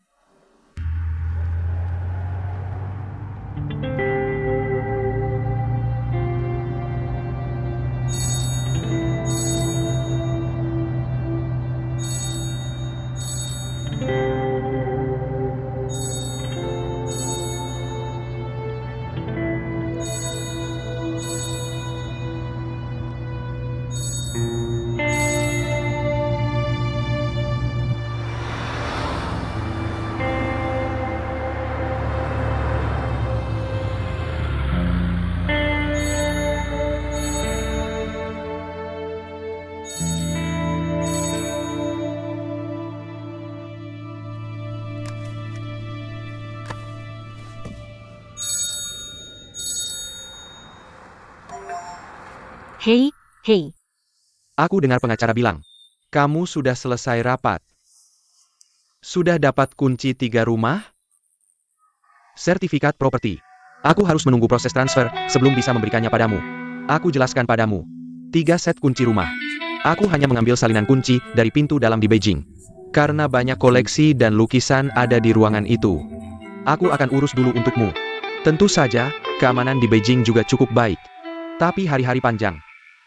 Hei, hei. Aku dengar pengacara bilang, kamu sudah selesai rapat. Sudah dapat kunci 3 rumah? Sertifikat properti. Aku harus menunggu proses transfer sebelum bisa memberikannya padamu. Aku jelaskan padamu. 3 set kunci rumah. Aku hanya mengambil salinan kunci dari pintu dalam di Beijing. Karena banyak koleksi dan lukisan ada di ruangan itu. Aku akan urus dulu untukmu. Tentu saja, keamanan di Beijing juga cukup baik. Tapi hari-hari panjang.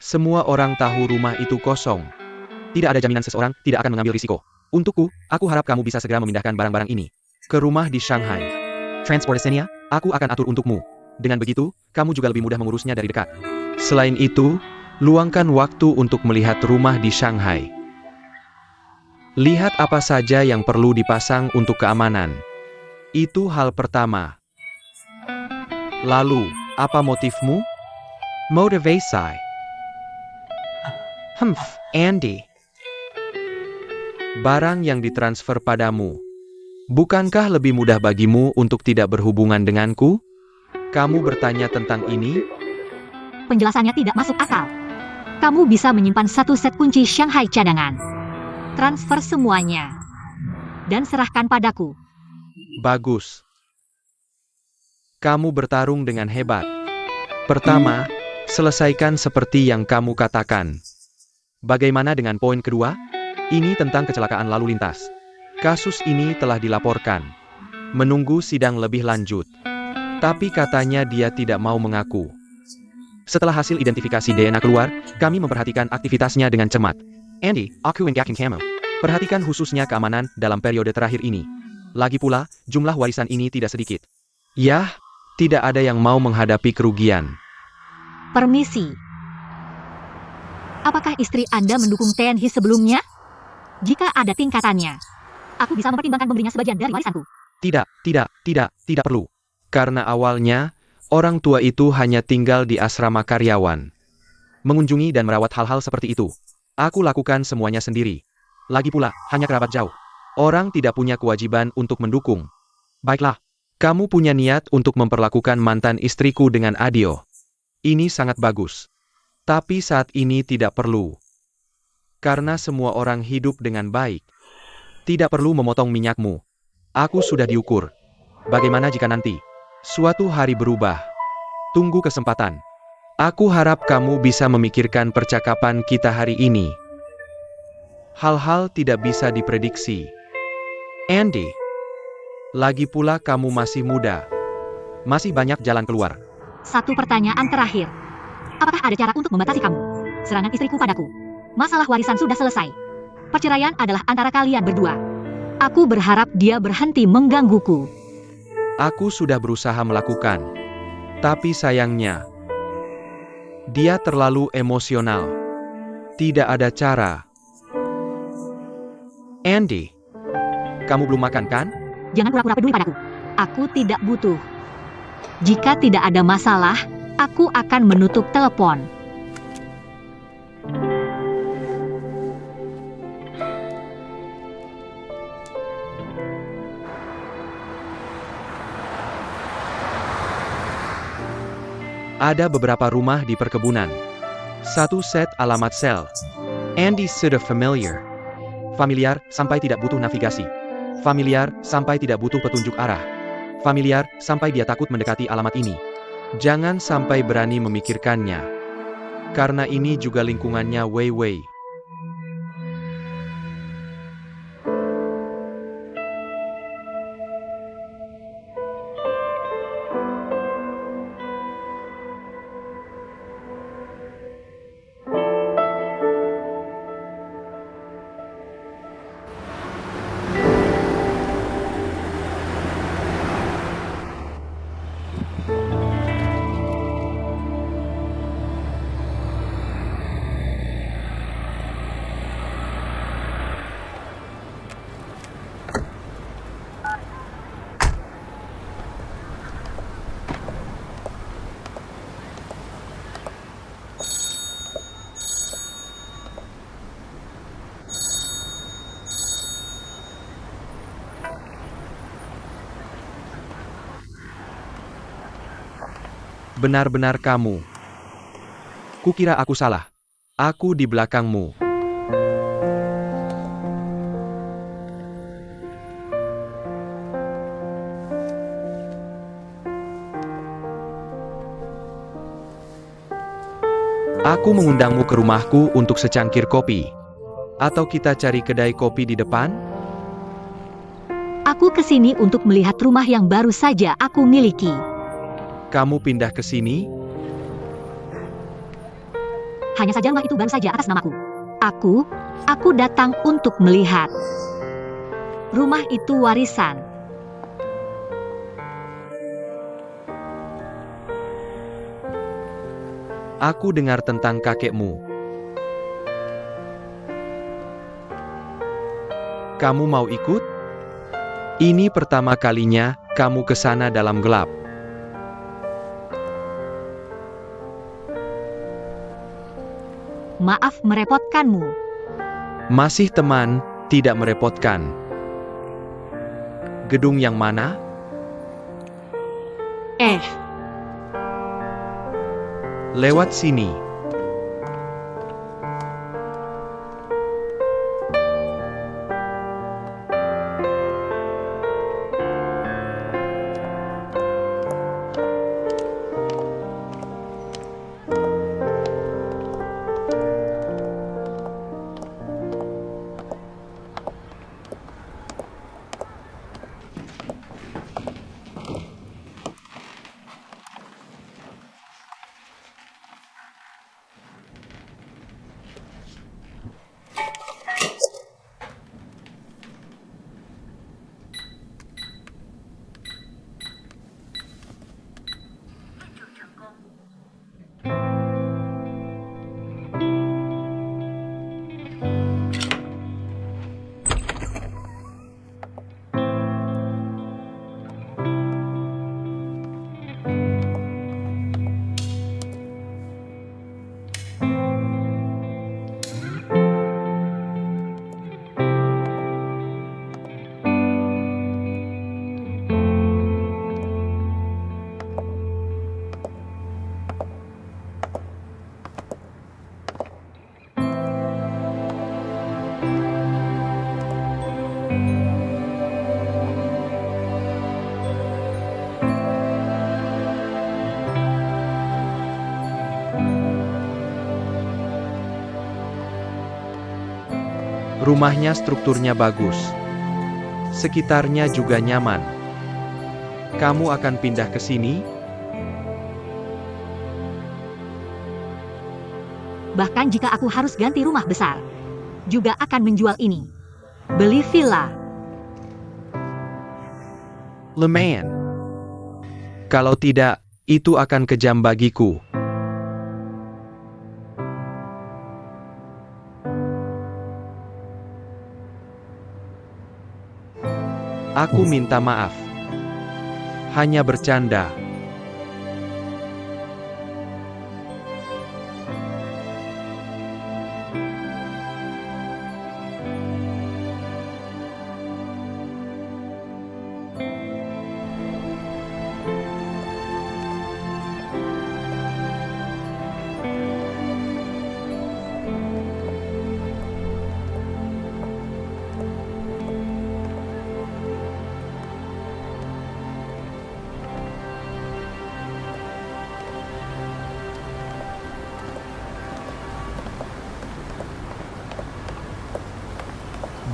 Semua orang tahu rumah itu kosong. Tidak ada jaminan seseorang tidak akan mengambil risiko. Untukku, aku harap kamu bisa segera memindahkan barang-barang ini ke rumah di Shanghai. Transportasinya, aku akan atur untukmu. Dengan begitu, kamu juga lebih mudah mengurusnya dari dekat. Selain itu, luangkan waktu untuk melihat rumah di Shanghai. Lihat apa saja yang perlu dipasang untuk keamanan. Itu hal pertama. Lalu, apa motifmu? Motivasi. Andy. Barang yang ditransfer padamu. Bukankah lebih mudah bagimu untuk tidak berhubungan denganku? Kamu bertanya tentang ini? Penjelasannya tidak masuk akal. Kamu bisa menyimpan 1 set kunci Shanghai cadangan. Transfer semuanya. Dan serahkan padaku. Bagus. Kamu bertarung dengan hebat. Pertama, selesaikan seperti yang kamu katakan. Bagaimana dengan poin kedua? Ini tentang kecelakaan lalu lintas. Kasus ini telah dilaporkan. Menunggu sidang lebih lanjut. Tapi katanya dia tidak mau mengaku. Setelah hasil identifikasi DNA keluar, kami memperhatikan aktivitasnya dengan cermat. Andy, aku yakin kamu. Perhatikan khususnya keamanan dalam periode terakhir ini. Lagi pula, jumlah warisan ini tidak sedikit. Yah, tidak ada yang mau menghadapi kerugian. Permisi. Apakah istri Anda mendukung Tianhe sebelumnya? Jika ada tingkatannya, aku bisa mempertimbangkan memberinya sebagian dari warisanku. Tidak perlu. Karena awalnya, orang tua itu hanya tinggal di asrama karyawan. Mengunjungi dan merawat hal-hal seperti itu. Aku lakukan semuanya sendiri. Lagi pula, hanya kerabat jauh. Orang tidak punya kewajiban untuk mendukung. Baiklah, kamu punya niat untuk memperlakukan mantan istriku dengan adil. Ini sangat bagus. Tapi saat ini tidak perlu. Karena semua orang hidup dengan baik. Tidak perlu memotong minyakmu. Aku sudah diukur. Bagaimana jika nanti suatu hari berubah? Tunggu kesempatan. Aku harap kamu bisa memikirkan percakapan kita hari ini. Hal-hal tidak bisa diprediksi. Andy, lagi pula kamu masih muda. Masih banyak jalan keluar. 1 pertanyaan terakhir. Apakah ada cara untuk membatasi kamu? Serangan istriku padaku. Masalah warisan sudah selesai. Perceraian adalah antara kalian berdua. Aku berharap dia berhenti menggangguku. Aku sudah berusaha melakukan. Tapi sayangnya, dia terlalu emosional. Tidak ada cara. Andy, kamu belum makan kan? Jangan pura-pura peduli padaku. Aku tidak butuh. Jika tidak ada masalah, aku akan menutup telepon. Ada beberapa rumah di perkebunan. Satu set alamat sel. Andy sudah familiar. Familiar sampai tidak butuh navigasi. Familiar sampai tidak butuh petunjuk arah. Familiar sampai dia takut mendekati alamat ini. Jangan sampai berani memikirkannya. Karena ini juga lingkungannya Wei Wei. Benar-benar kamu. Kukira aku salah. Aku di belakangmu. Aku mengundangmu ke rumahku untuk secangkir kopi. Atau kita cari kedai kopi di depan? Aku ke sini untuk melihat rumah yang baru saja aku miliki. Kamu pindah ke sini? Hanya saja rumah itu baru saja atas namaku. Aku datang untuk melihat. Rumah itu warisan. Aku dengar tentang kakekmu. Kamu mau ikut? Ini pertama kalinya kamu ke sana dalam gelap. Maaf merepotkanmu. Masih teman, tidak merepotkan. Gedung yang mana? Lewat sini. Rumahnya strukturnya bagus. Sekitarnya juga nyaman. Kamu akan pindah ke sini? Bahkan jika aku harus ganti rumah besar, juga akan menjual ini. Beli villa. Lumayan. Kalau tidak, itu akan kejam bagiku. Aku minta maaf. Hanya bercanda.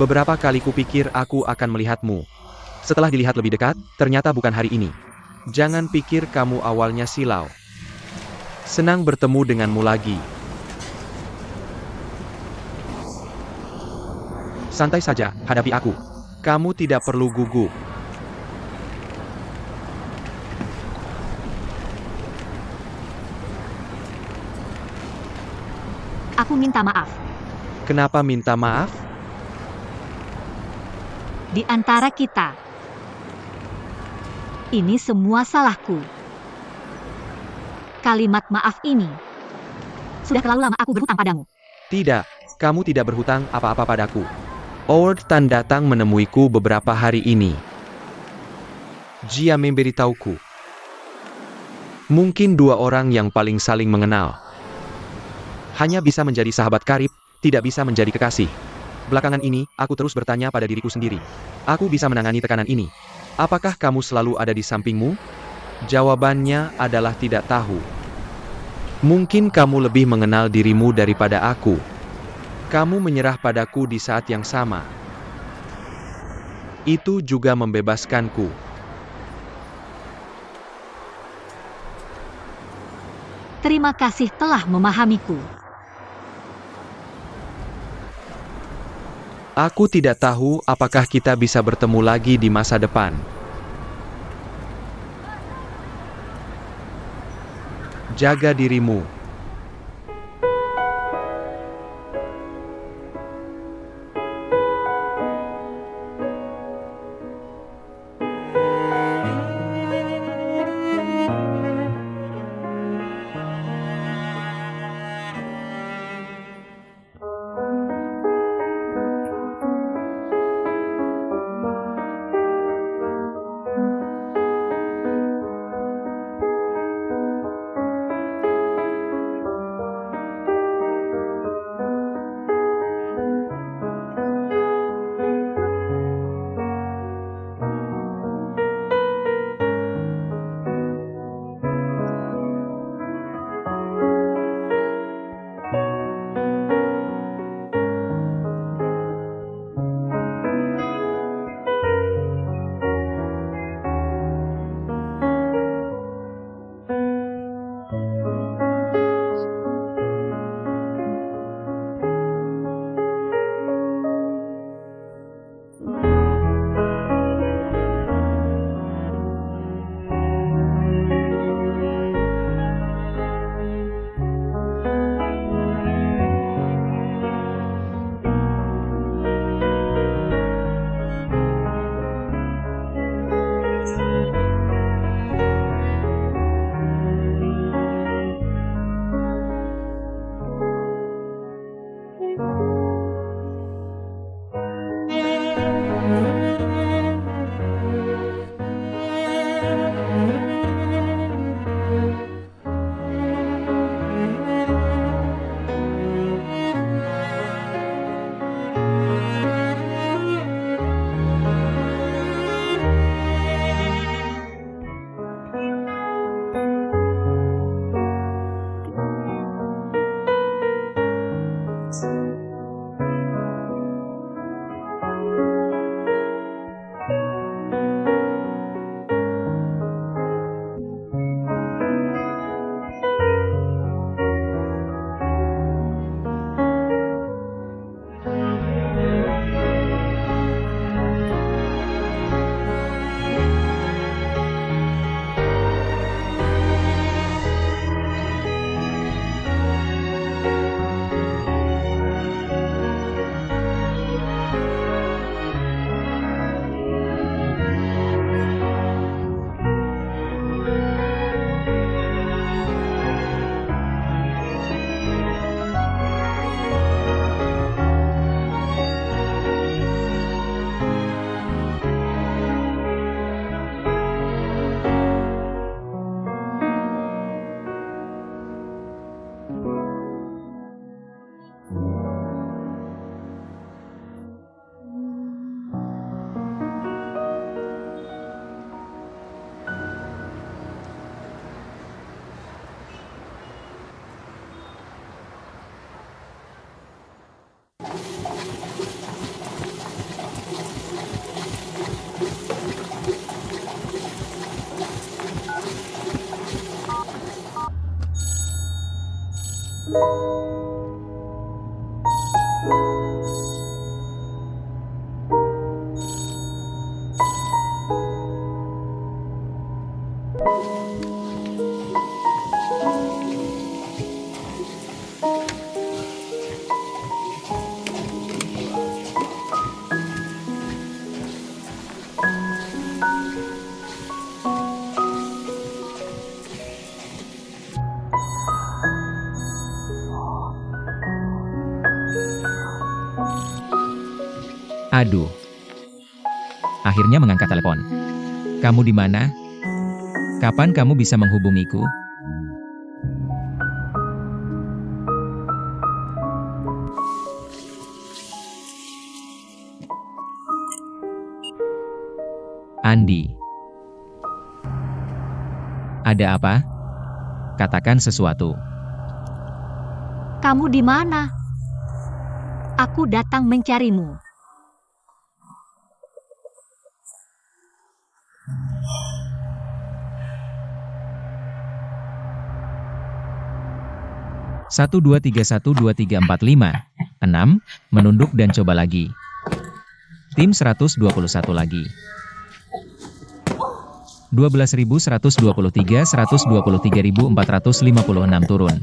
Beberapa kali kupikir aku akan melihatmu. Setelah dilihat lebih dekat, ternyata bukan hari ini. Jangan pikir kamu awalnya silau. Senang bertemu denganmu lagi. Santai saja, hadapi aku. Kamu tidak perlu gugup. Aku minta maaf. Kenapa minta maaf? Di antara kita. Ini semua salahku. Kalimat maaf ini. Sudah terlalu lama aku berhutang padamu. Tidak, kamu tidak berhutang apa-apa padaku. Howard Tan datang menemuiku beberapa hari ini. Dia memberitahuku. Mungkin dua orang yang paling saling mengenal. Hanya bisa menjadi sahabat karib, tidak bisa menjadi kekasih. Belakangan ini, aku terus bertanya pada diriku sendiri. Aku bisa menangani tekanan ini. Apakah kamu selalu ada di sampingmu? Jawabannya adalah tidak tahu. Mungkin kamu lebih mengenal dirimu daripada aku. Kamu menyerah padaku di saat yang sama. Itu juga membebaskanku. Terima kasih telah memahamiku. Aku tidak tahu apakah kita bisa bertemu lagi di masa depan. Jaga dirimu. Aduh. Akhirnya mengangkat telepon. Kamu di mana? Kapan kamu bisa menghubungiku? Andi. Ada apa? Katakan sesuatu. Kamu di mana? Aku datang mencarimu. Satu dua tiga 4 5 6 menunduk dan coba lagi. Tim 121 lagi. 12.123 123.456 turun.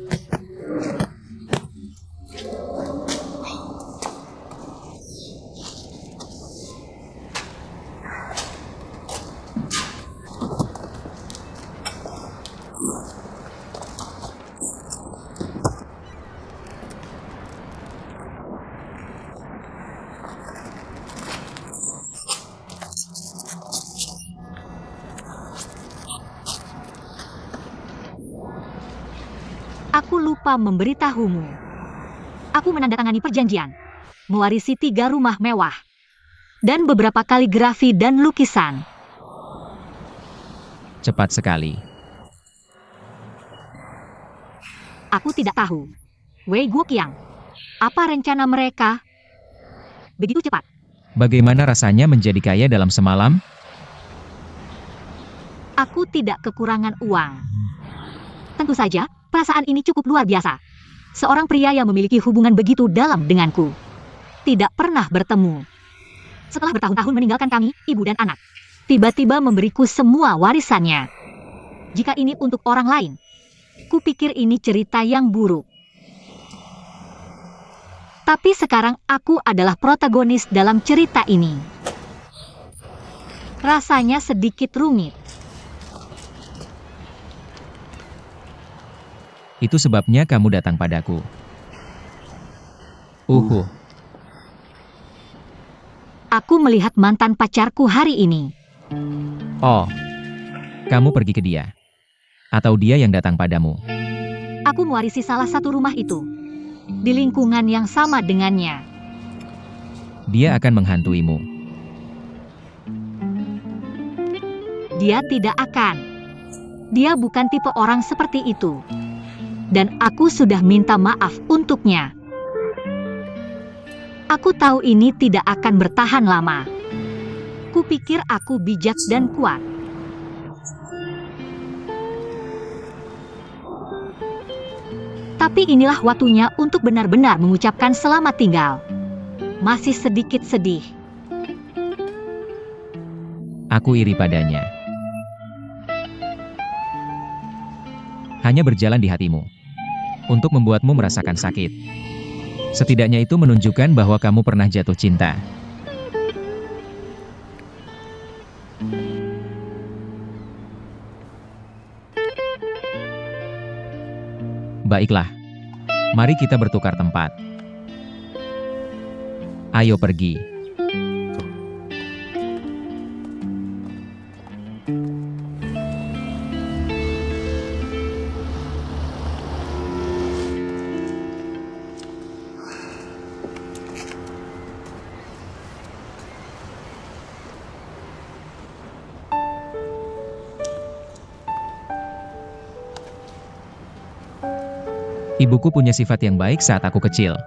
Aku lupa memberitahumu. Aku menandatangani perjanjian, mewarisi 3 rumah mewah, dan beberapa kaligrafi dan lukisan. Cepat sekali. Aku tidak tahu. Wei Guoqiang, apa rencana mereka? Begitu cepat. Bagaimana rasanya menjadi kaya dalam semalam? Aku tidak kekurangan uang. Tentu saja, perasaan ini cukup luar biasa. Seorang pria yang memiliki hubungan begitu dalam denganku. Tidak pernah bertemu. Setelah bertahun-tahun meninggalkan kami, ibu dan anak. Tiba-tiba memberiku semua warisannya. Jika ini untuk orang lain, kupikir ini cerita yang buruk. Tapi sekarang aku adalah protagonis dalam cerita ini. Rasanya sedikit rumit. Itu sebabnya kamu datang padaku. Aku melihat mantan pacarku hari ini. Oh, kamu pergi ke dia. Atau dia yang datang padamu. Aku mewarisi salah satu rumah itu. Di lingkungan yang sama dengannya. Dia akan menghantuimu. Dia tidak akan. Dia bukan tipe orang seperti itu. Dan aku sudah minta maaf untuknya. Aku tahu ini tidak akan bertahan lama. Kupikir aku bijak dan kuat. Tapi inilah waktunya untuk benar-benar mengucapkan selamat tinggal. Masih sedikit sedih. Aku iri padanya. Hanya berjalan di hatimu. Untuk membuatmu merasakan sakit. Setidaknya itu menunjukkan bahwa kamu pernah jatuh cinta. Baiklah. Mari kita bertukar tempat. Ayo pergi. Ibuku punya sifat yang baik saat aku kecil.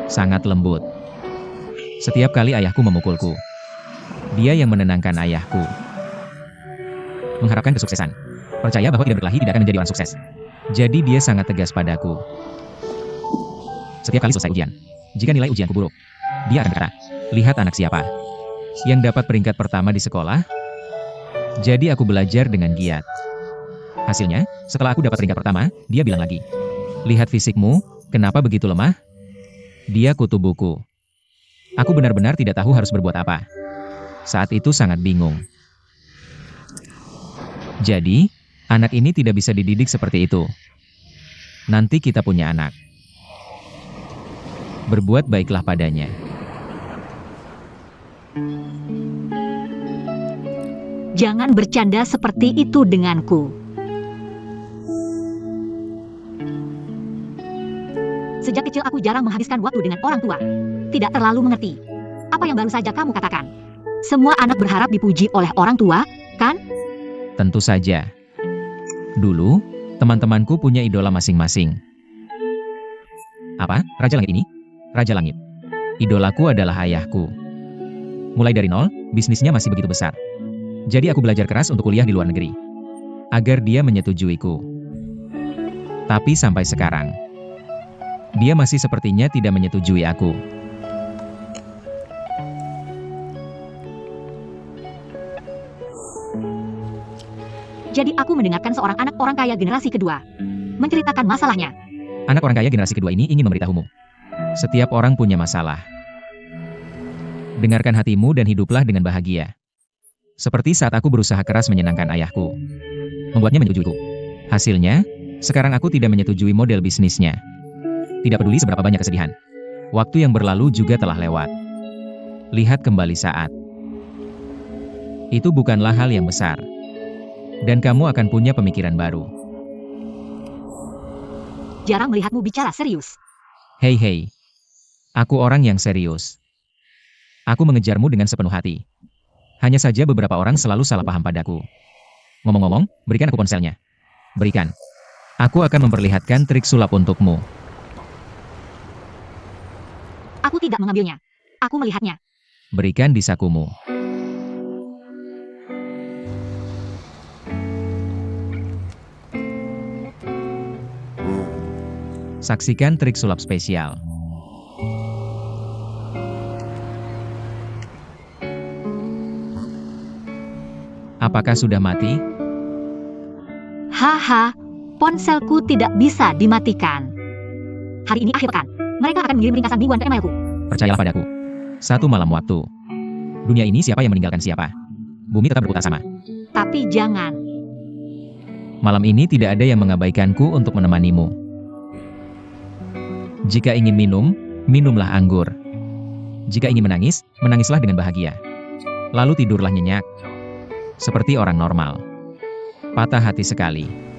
Sangat lembut. Setiap kali ayahku memukulku, dia yang menenangkan ayahku. Mengharapkan kesuksesan. Percaya bahwa tidak berkelahi tidak akan menjadi orang sukses. Jadi dia sangat tegas padaku. Setiap kali selesai ujian, jika nilai ujianku buruk, dia akan berkata, lihat anak siapa yang dapat peringkat pertama di sekolah. Jadi aku belajar dengan giat. Hasilnya, setelah aku dapat peringkat pertama, dia bilang lagi, lihat fisikmu, kenapa begitu lemah? Dia kutu buku. Aku benar-benar tidak tahu harus berbuat apa. Saat itu sangat bingung. Jadi, anak ini tidak bisa dididik seperti itu. Nanti kita punya anak. Berbuat baiklah padanya. Jangan bercanda seperti itu denganku. Sejak kecil aku jarang menghabiskan waktu dengan orang tua. Tidak terlalu mengerti. Apa yang baru saja kamu katakan? Semua anak berharap dipuji oleh orang tua, kan? Tentu saja. Dulu, teman-temanku punya idola masing-masing. Apa? Raja Langit ini? Raja Langit. Idolaku adalah ayahku. Mulai dari nol, bisnisnya masih begitu besar. Jadi aku belajar keras untuk kuliah di luar negeri. Agar dia menyetujuiku. Tapi sampai sekarang, dia masih sepertinya tidak menyetujui aku. Jadi aku mendengarkan seorang anak orang kaya generasi kedua menceritakan masalahnya. Anak orang kaya generasi kedua ini ingin memberitahumu. Setiap orang punya masalah. Dengarkan hatimu dan hiduplah dengan bahagia. Seperti saat aku berusaha keras menyenangkan ayahku. Membuatnya menyetujuiku. Hasilnya, sekarang aku tidak menyetujui model bisnisnya. Tidak peduli seberapa banyak kesedihan. Waktu yang berlalu juga telah lewat. Lihat kembali saat. Itu bukanlah hal yang besar. Dan kamu akan punya pemikiran baru. Jarang melihatmu bicara serius. Hei. Aku orang yang serius. Aku mengejarmu dengan sepenuh hati. Hanya saja beberapa orang selalu salah paham padaku. Ngomong-ngomong, berikan aku ponselnya. Berikan. Aku akan memperlihatkan trik sulap untukmu. Aku tidak mengambilnya. Aku melihatnya. Berikan di sakumu. Saksikan trik sulap spesial. Apakah sudah mati? Haha, ponselku tidak bisa dimatikan. Hari ini akhir pekan. Mereka akan mengirim ringkasan mingguan ke emailku. Percayalah padaku. Satu malam waktu. Dunia ini siapa yang meninggalkan siapa? Bumi tetap berputar sama. Tapi jangan. Malam ini tidak ada yang mengabaikanku untuk menemanimu. Jika ingin minum, minumlah anggur. Jika ingin menangis, menangislah dengan bahagia. Lalu tidurlah nyenyak. Seperti orang normal. Patah hati sekali.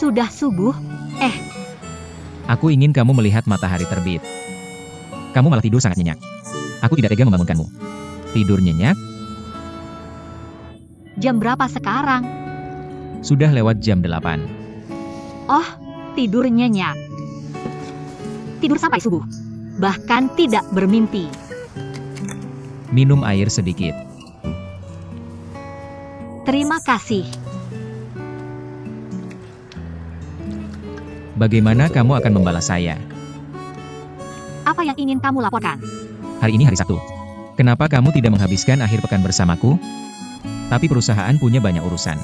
Sudah subuh? Aku ingin kamu melihat matahari terbit. Kamu malah tidur sangat nyenyak. Aku tidak tega membangunkanmu. Tidur nyenyak? Jam berapa sekarang? Sudah lewat jam 8. Oh, tidur nyenyak. Tidur sampai subuh. Bahkan tidak bermimpi. Minum air sedikit. Terima kasih. Bagaimana kamu akan membalas saya? Apa yang ingin kamu laporkan? Hari ini hari Sabtu. Kenapa kamu tidak menghabiskan akhir pekan bersamaku? Tapi perusahaan punya banyak urusan.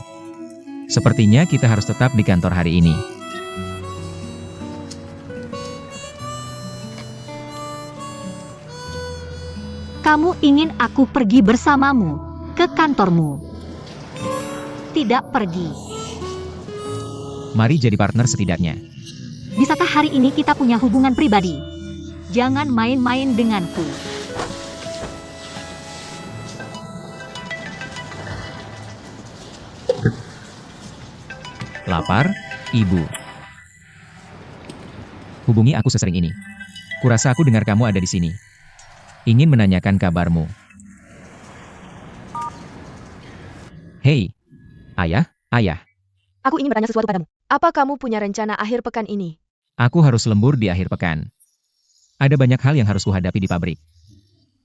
Sepertinya kita harus tetap di kantor hari ini. Kamu ingin aku pergi bersamamu ke kantormu? Tidak pergi. Mari jadi partner setidaknya. Bisakah hari ini kita punya hubungan pribadi? Jangan main-main denganku. Lapar, Ibu? Hubungi aku sesering ini. Kurasa aku dengar kamu ada di sini. Ingin menanyakan kabarmu. Hei, ayah, ayah. Aku ingin bertanya sesuatu padamu. Apa kamu punya rencana akhir pekan ini? Aku harus lembur di akhir pekan. Ada banyak hal yang harus kuhadapi di pabrik.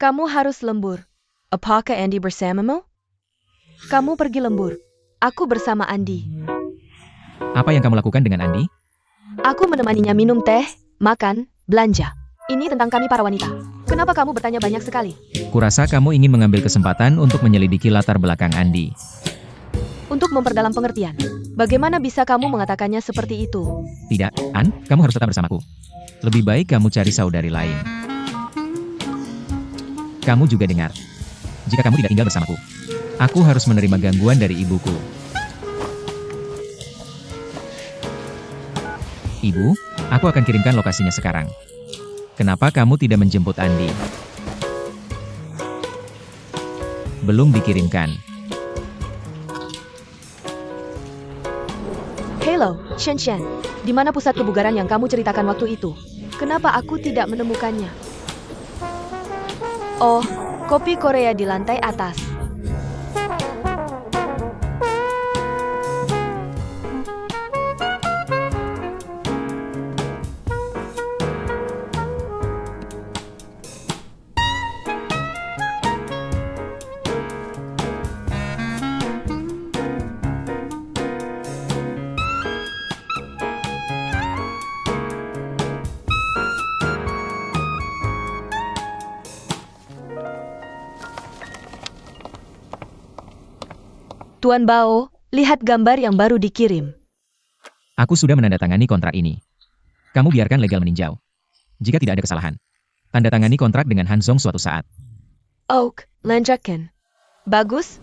Kamu harus lembur. Apakah Andy bersamamu? Kamu pergi lembur. Aku bersama Andy. Apa yang kamu lakukan dengan Andi? Aku menemaninya minum teh, makan, belanja. Ini tentang kami para wanita. Kenapa kamu bertanya banyak sekali? Kurasa kamu ingin mengambil kesempatan untuk menyelidiki latar belakang Andi. Untuk memperdalam pengertian. Bagaimana bisa kamu mengatakannya seperti itu? Tidak, An, kamu harus tetap bersamaku. Lebih baik kamu cari saudari lain. Kamu juga dengar. Jika kamu tidak tinggal bersamaku, aku harus menerima gangguan dari ibuku. Ibu, aku akan kirimkan lokasinya sekarang. Kenapa kamu tidak menjemput Andi? Belum dikirimkan. Hello, Shen Shen. Di mana pusat kebugaran yang kamu ceritakan waktu itu? Kenapa aku tidak menemukannya? Oh, kopi Korea di lantai atas. Tuan Bao, lihat gambar yang baru dikirim. Aku sudah menandatangani kontrak ini. Kamu biarkan legal meninjau. Jika tidak ada kesalahan, tanda tangani kontrak dengan Hanzong suatu saat. Oak, lanjutkan. Bagus?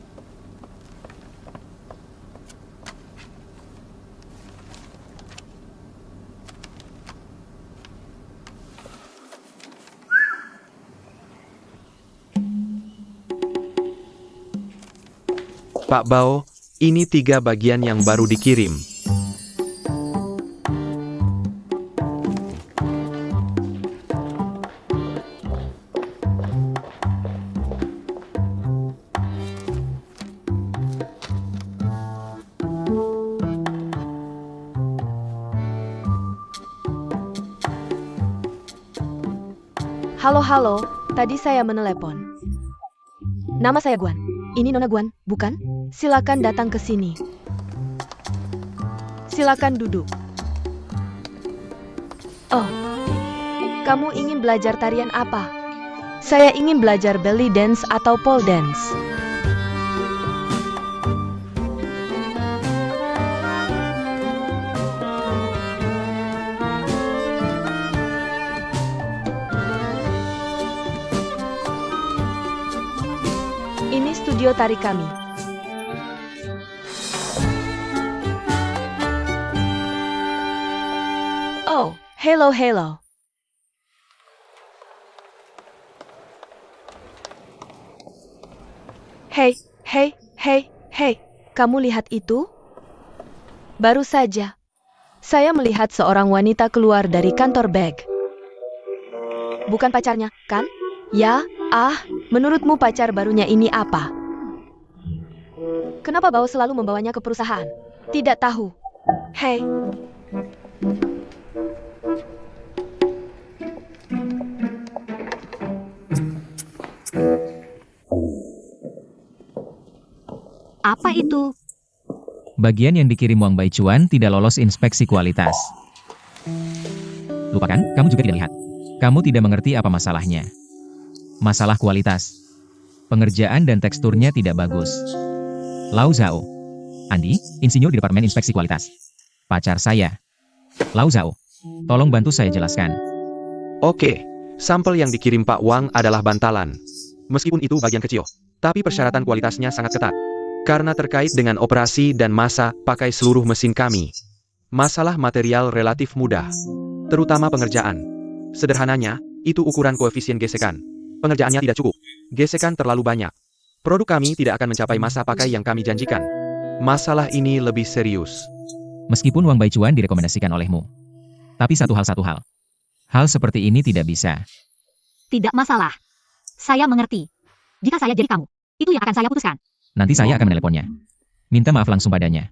Pak Bao, ini 3 bagian yang baru dikirim. Halo, tadi saya menelepon. Nama saya Guan. Ini Nona Guan, bukan? Silakan datang ke sini. Silakan duduk. Oh, kamu ingin belajar tarian apa? Saya ingin belajar belly dance atau pole dance. Ini studio tari kami. Oh, hello. Hey, kamu lihat itu? Baru saja, saya melihat seorang wanita keluar dari kantor bag. Bukan pacarnya, kan? Ya, menurutmu pacar barunya ini apa? Kenapa Bao selalu membawanya ke perusahaan? Tidak tahu. Hei. Apa itu? Bagian yang dikirim Wang Baichuan tidak lolos inspeksi kualitas. Lupakan, kamu juga tidak lihat. Kamu tidak mengerti apa masalahnya. Masalah kualitas. Pengerjaan dan teksturnya tidak bagus. Lau Zhao. Andi, insinyur di Departemen Inspeksi Kualitas. Pacar saya. Lau Zhao. Tolong bantu saya jelaskan. Oke, sampel yang dikirim Pak Wang adalah bantalan. Meskipun itu bagian kecil, tapi persyaratan kualitasnya sangat ketat. Karena terkait dengan operasi dan masa pakai seluruh mesin kami. Masalah material relatif mudah, terutama pengerjaan. Sederhananya, itu ukuran koefisien gesekan. Pengerjaannya tidak cukup. Gesekan terlalu banyak. Produk kami tidak akan mencapai masa pakai yang kami janjikan. Masalah ini lebih serius. Meskipun Wang Baichuan direkomendasikan olehmu. Tapi satu hal. Hal seperti ini tidak bisa. Tidak masalah. Saya mengerti. Jika saya jadi kamu, itu yang akan saya putuskan. Nanti saya akan meneleponnya. Minta maaf langsung padanya.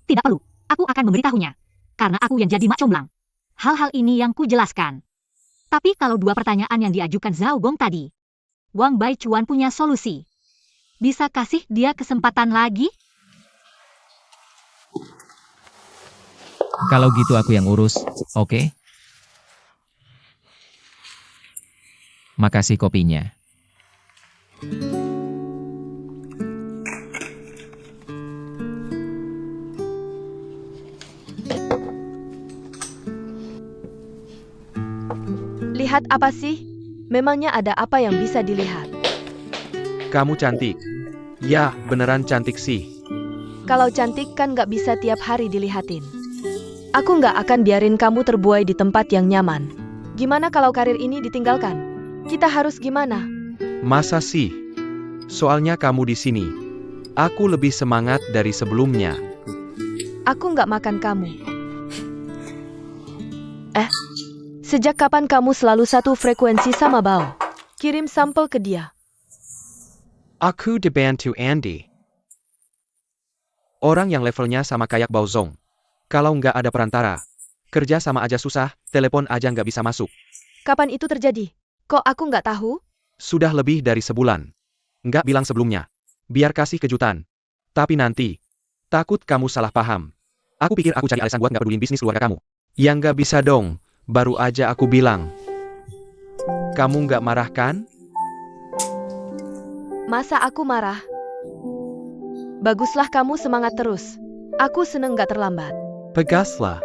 Tidak perlu. Aku akan memberitahunya. Karena aku yang jadi mak comblang. Hal-hal ini yang kujelaskan. Tapi kalau dua pertanyaan yang diajukan Zhao Gong tadi, Wang Baichuan punya solusi. Bisa kasih dia kesempatan lagi? Kalau gitu aku yang urus, oke? Makasih kopinya. Lihat apa sih? Memangnya ada apa yang bisa dilihat? Kamu cantik. Ya, beneran cantik sih. Kalau cantik kan nggak bisa tiap hari dilihatin. Aku nggak akan biarin kamu terbuai di tempat yang nyaman. Gimana kalau karir ini ditinggalkan? Kita harus gimana? Masa sih? Soalnya kamu di sini. Aku lebih semangat dari sebelumnya. Aku nggak makan kamu. Sejak kapan kamu selalu satu frekuensi sama Bao? Kirim sampel ke dia. Aku dibantu Andy. Orang yang levelnya sama kayak Bao Zong. Kalau nggak ada perantara, kerja sama aja susah, telepon aja nggak bisa masuk. Kapan itu terjadi? Kok aku nggak tahu? Sudah lebih dari sebulan. Nggak bilang sebelumnya. Biar kasih kejutan. Tapi nanti. Takut kamu salah paham. Aku pikir aku cari alasan buat nggak pedulin bisnis keluarga kamu. Yang nggak bisa dong. Baru aja aku bilang. Kamu nggak marah kan? Masa aku marah? Baguslah kamu semangat terus. Aku seneng nggak terlambat. Pegaslah.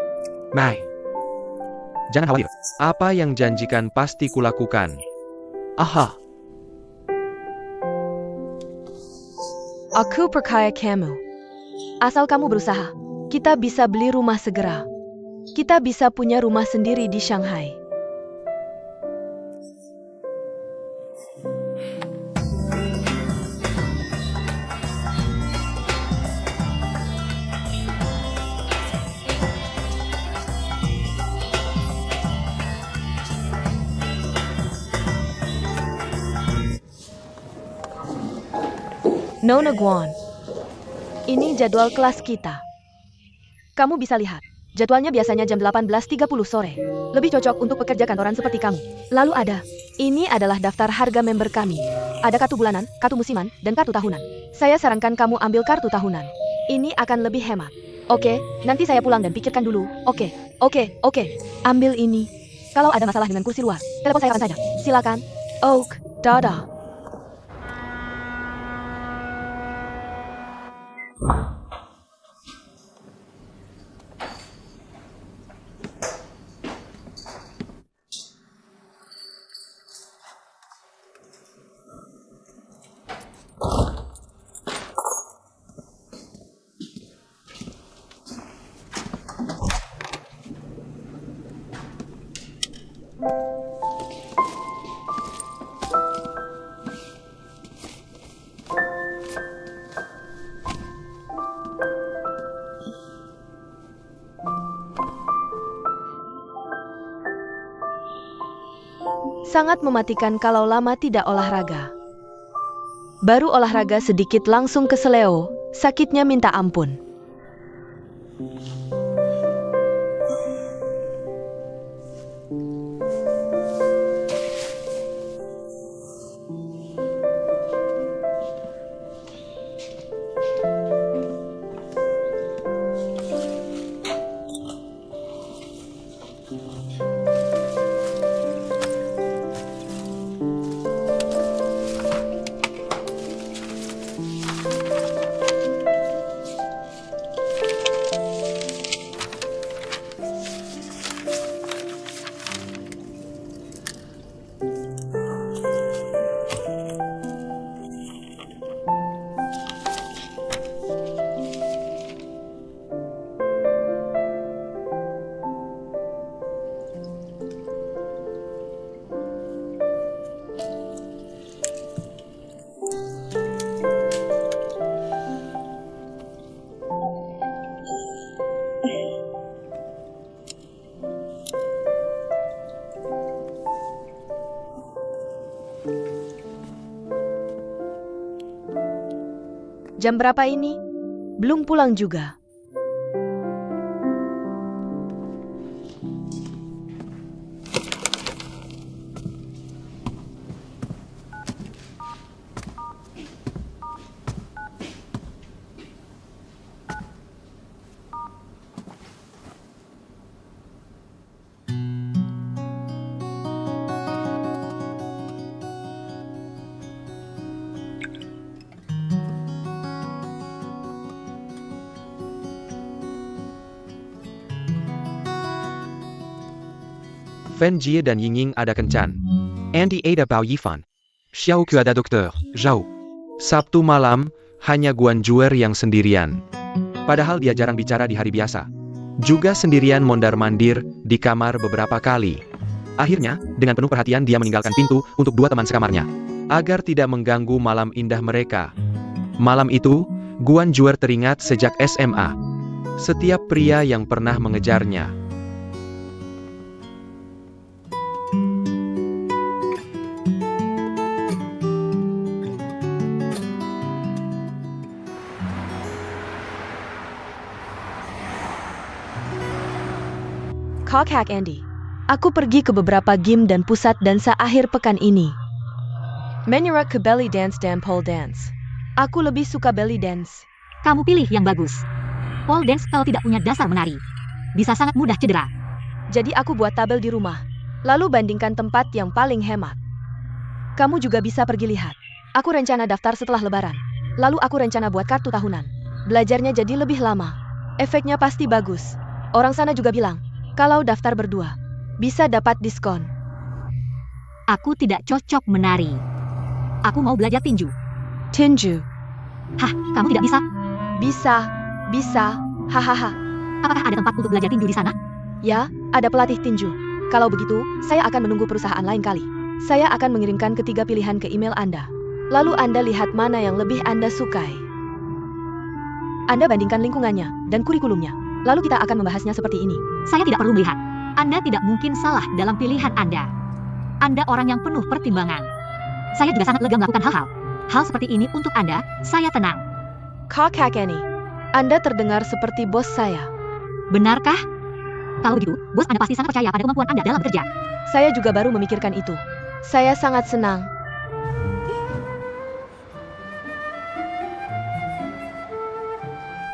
Mai. Jangan khawatir. Apa yang janjikan pasti kulakukan. Aha. Aku percaya kamu. Asal kamu berusaha, kita bisa beli rumah segera. Kita bisa punya rumah sendiri di Shanghai. Nona Guan. Ini jadwal kelas kita. Kamu bisa lihat. Jadwalnya biasanya jam 18.30 sore. Lebih cocok untuk pekerja kantoran seperti kamu. Lalu ada. Ini adalah daftar harga member kami. Ada kartu bulanan, kartu musiman, dan kartu tahunan. Saya sarankan kamu ambil kartu tahunan. Ini akan lebih hemat. Oke, nanti saya pulang dan pikirkan dulu. Oke. Ambil ini. Kalau ada masalah dengan kursi luar, telepon saya kapan saja. Silakan. Oak, dadah. Sangat mematikan kalau lama tidak olahraga. Baru olahraga sedikit langsung ke seleo, sakitnya minta ampun. Jam berapa ini? Belum pulang juga. Fen Jie dan Yingying ada kencan. Andy ada Bao Yifan. Xiao Ke ada Dokter Zhao. Sabtu malam, hanya Guan Juer yang sendirian. Padahal dia jarang bicara di hari biasa. Juga sendirian mondar-mandir di kamar beberapa kali. Akhirnya, dengan penuh perhatian dia meninggalkan pintu untuk dua teman sekamarnya. Agar tidak mengganggu malam indah mereka. Malam itu, Guan Juer teringat sejak SMA. Setiap pria yang pernah mengejarnya. Cockhack Andy. Aku pergi ke beberapa game dan pusat dansa akhir pekan ini. Menyerah ke belly dance dan pole dance. Aku lebih suka belly dance. Kamu pilih yang bagus. Pole dance kalau tidak punya dasar menari. Bisa sangat mudah cedera. Jadi aku buat tabel di rumah. Lalu bandingkan tempat yang paling hemat. Kamu juga bisa pergi lihat. Aku rencana daftar setelah lebaran. Lalu aku rencana buat kartu tahunan. Belajarnya jadi lebih lama. Efeknya pasti bagus. Orang sana juga bilang, kalau daftar berdua, bisa dapat diskon. Aku tidak cocok menari. Aku mau belajar tinju. Tinju. Hah, kamu tidak bisa? Bisa. Hahaha. Apakah ada tempat untuk belajar tinju di sana? Ya, ada pelatih tinju. Kalau begitu, saya akan menunggu perusahaan lain kali. Saya akan mengirimkan ketiga pilihan ke email Anda. Lalu Anda lihat mana yang lebih Anda sukai. Anda bandingkan lingkungannya dan kurikulumnya. Lalu kita akan membahasnya seperti ini. Saya tidak perlu melihat. Anda tidak mungkin salah dalam pilihan Anda. Anda orang yang penuh pertimbangan. Saya juga sangat lega melakukan hal-hal. Hal seperti ini untuk Anda, saya tenang. Cockhack Annie. Anda terdengar seperti bos saya. Benarkah? Kalau begitu, bos Anda pasti sangat percaya pada kemampuan Anda dalam bekerja. Saya juga baru memikirkan itu. Saya sangat senang.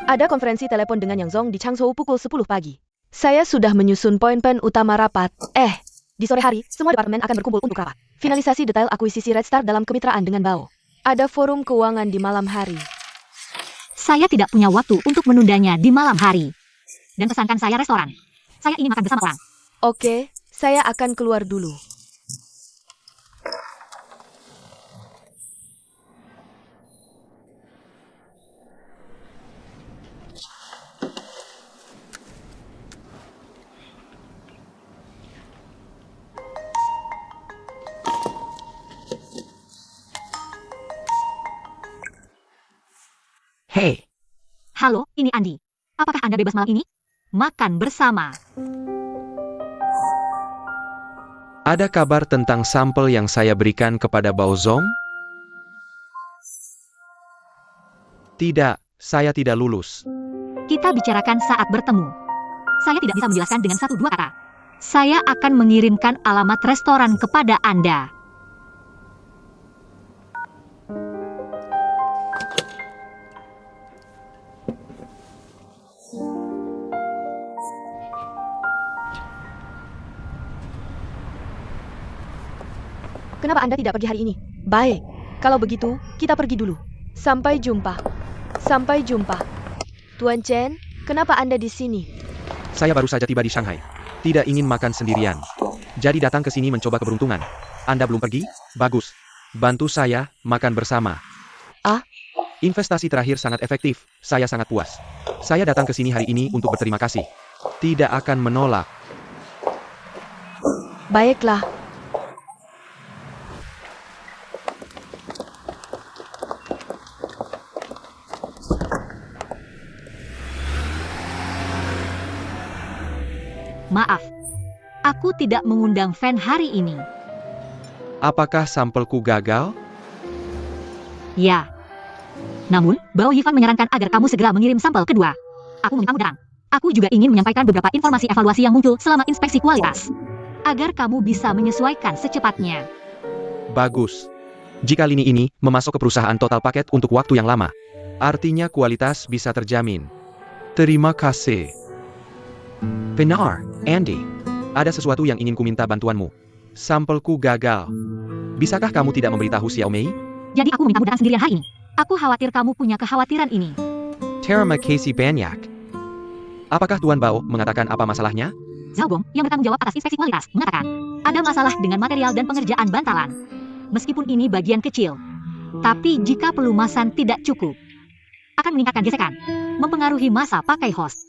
Ada konferensi telepon dengan Yang Zong di Changzhou pukul 10 pagi. Saya sudah menyusun poin-poin utama rapat. Di sore hari, semua departemen akan berkumpul untuk rapat. Finalisasi detail akuisisi Red Star dalam kemitraan dengan Bao. Ada forum keuangan di malam hari. Saya tidak punya waktu untuk menundanya di malam hari. Dan pesankan saya restoran. Saya ingin makan bersama orang. Oke, saya akan keluar dulu. Hei, Halo, ini Andi. Apakah Anda bebas malam ini? Makan bersama. ada kabar tentang sampel yang saya berikan kepada Bao Zong? Tidak, saya tidak lulus. Kita bicarakan saat bertemu. Saya tidak bisa menjelaskan dengan 1-2 kata. Saya akan mengirimkan alamat restoran kepada Anda. Kenapa Anda tidak pergi hari ini? Baik, kalau begitu, kita pergi dulu. Sampai jumpa. Sampai jumpa. Tuan Chen, kenapa Anda di sini? Saya baru saja tiba di Shanghai. Tidak ingin makan sendirian. Jadi datang ke sini mencoba keberuntungan. Anda belum pergi? Bagus. Bantu saya, makan bersama. Investasi terakhir sangat efektif. Saya sangat puas. Saya datang ke sini hari ini untuk berterima kasih. Tidak akan menolak. Baiklah. Maaf, aku tidak mengundang fan hari ini. Apakah sampelku gagal? Ya, Namun, Bao Yifan menyarankan agar kamu segera mengirim sampel kedua. Aku memintamu datang. Aku juga ingin menyampaikan beberapa informasi evaluasi yang muncul selama inspeksi kualitas. Agar kamu bisa menyesuaikan secepatnya. Bagus. Jika lini ini memasuk ke perusahaan total paket untuk waktu yang lama, artinya kualitas bisa terjamin. Terima kasih. Benar, Andy. Ada sesuatu yang ingin kuminta bantuanmu. Sampelku gagal. Bisakah kamu tidak memberitahu Xiao Mei? Jadi aku memintamu datang sendirian hari ini. Aku khawatir kamu punya kekhawatiran ini. Terima kasih banyak. Apakah Tuan Bao mengatakan apa masalahnya? Zhao Gong, yang bertanggung jawab atas inspeksi kualitas, mengatakan ada masalah dengan material dan pengerjaan bantalan. Meskipun ini bagian kecil, tapi jika pelumasan tidak cukup, akan meningkatkan gesekan, mempengaruhi masa pakai host.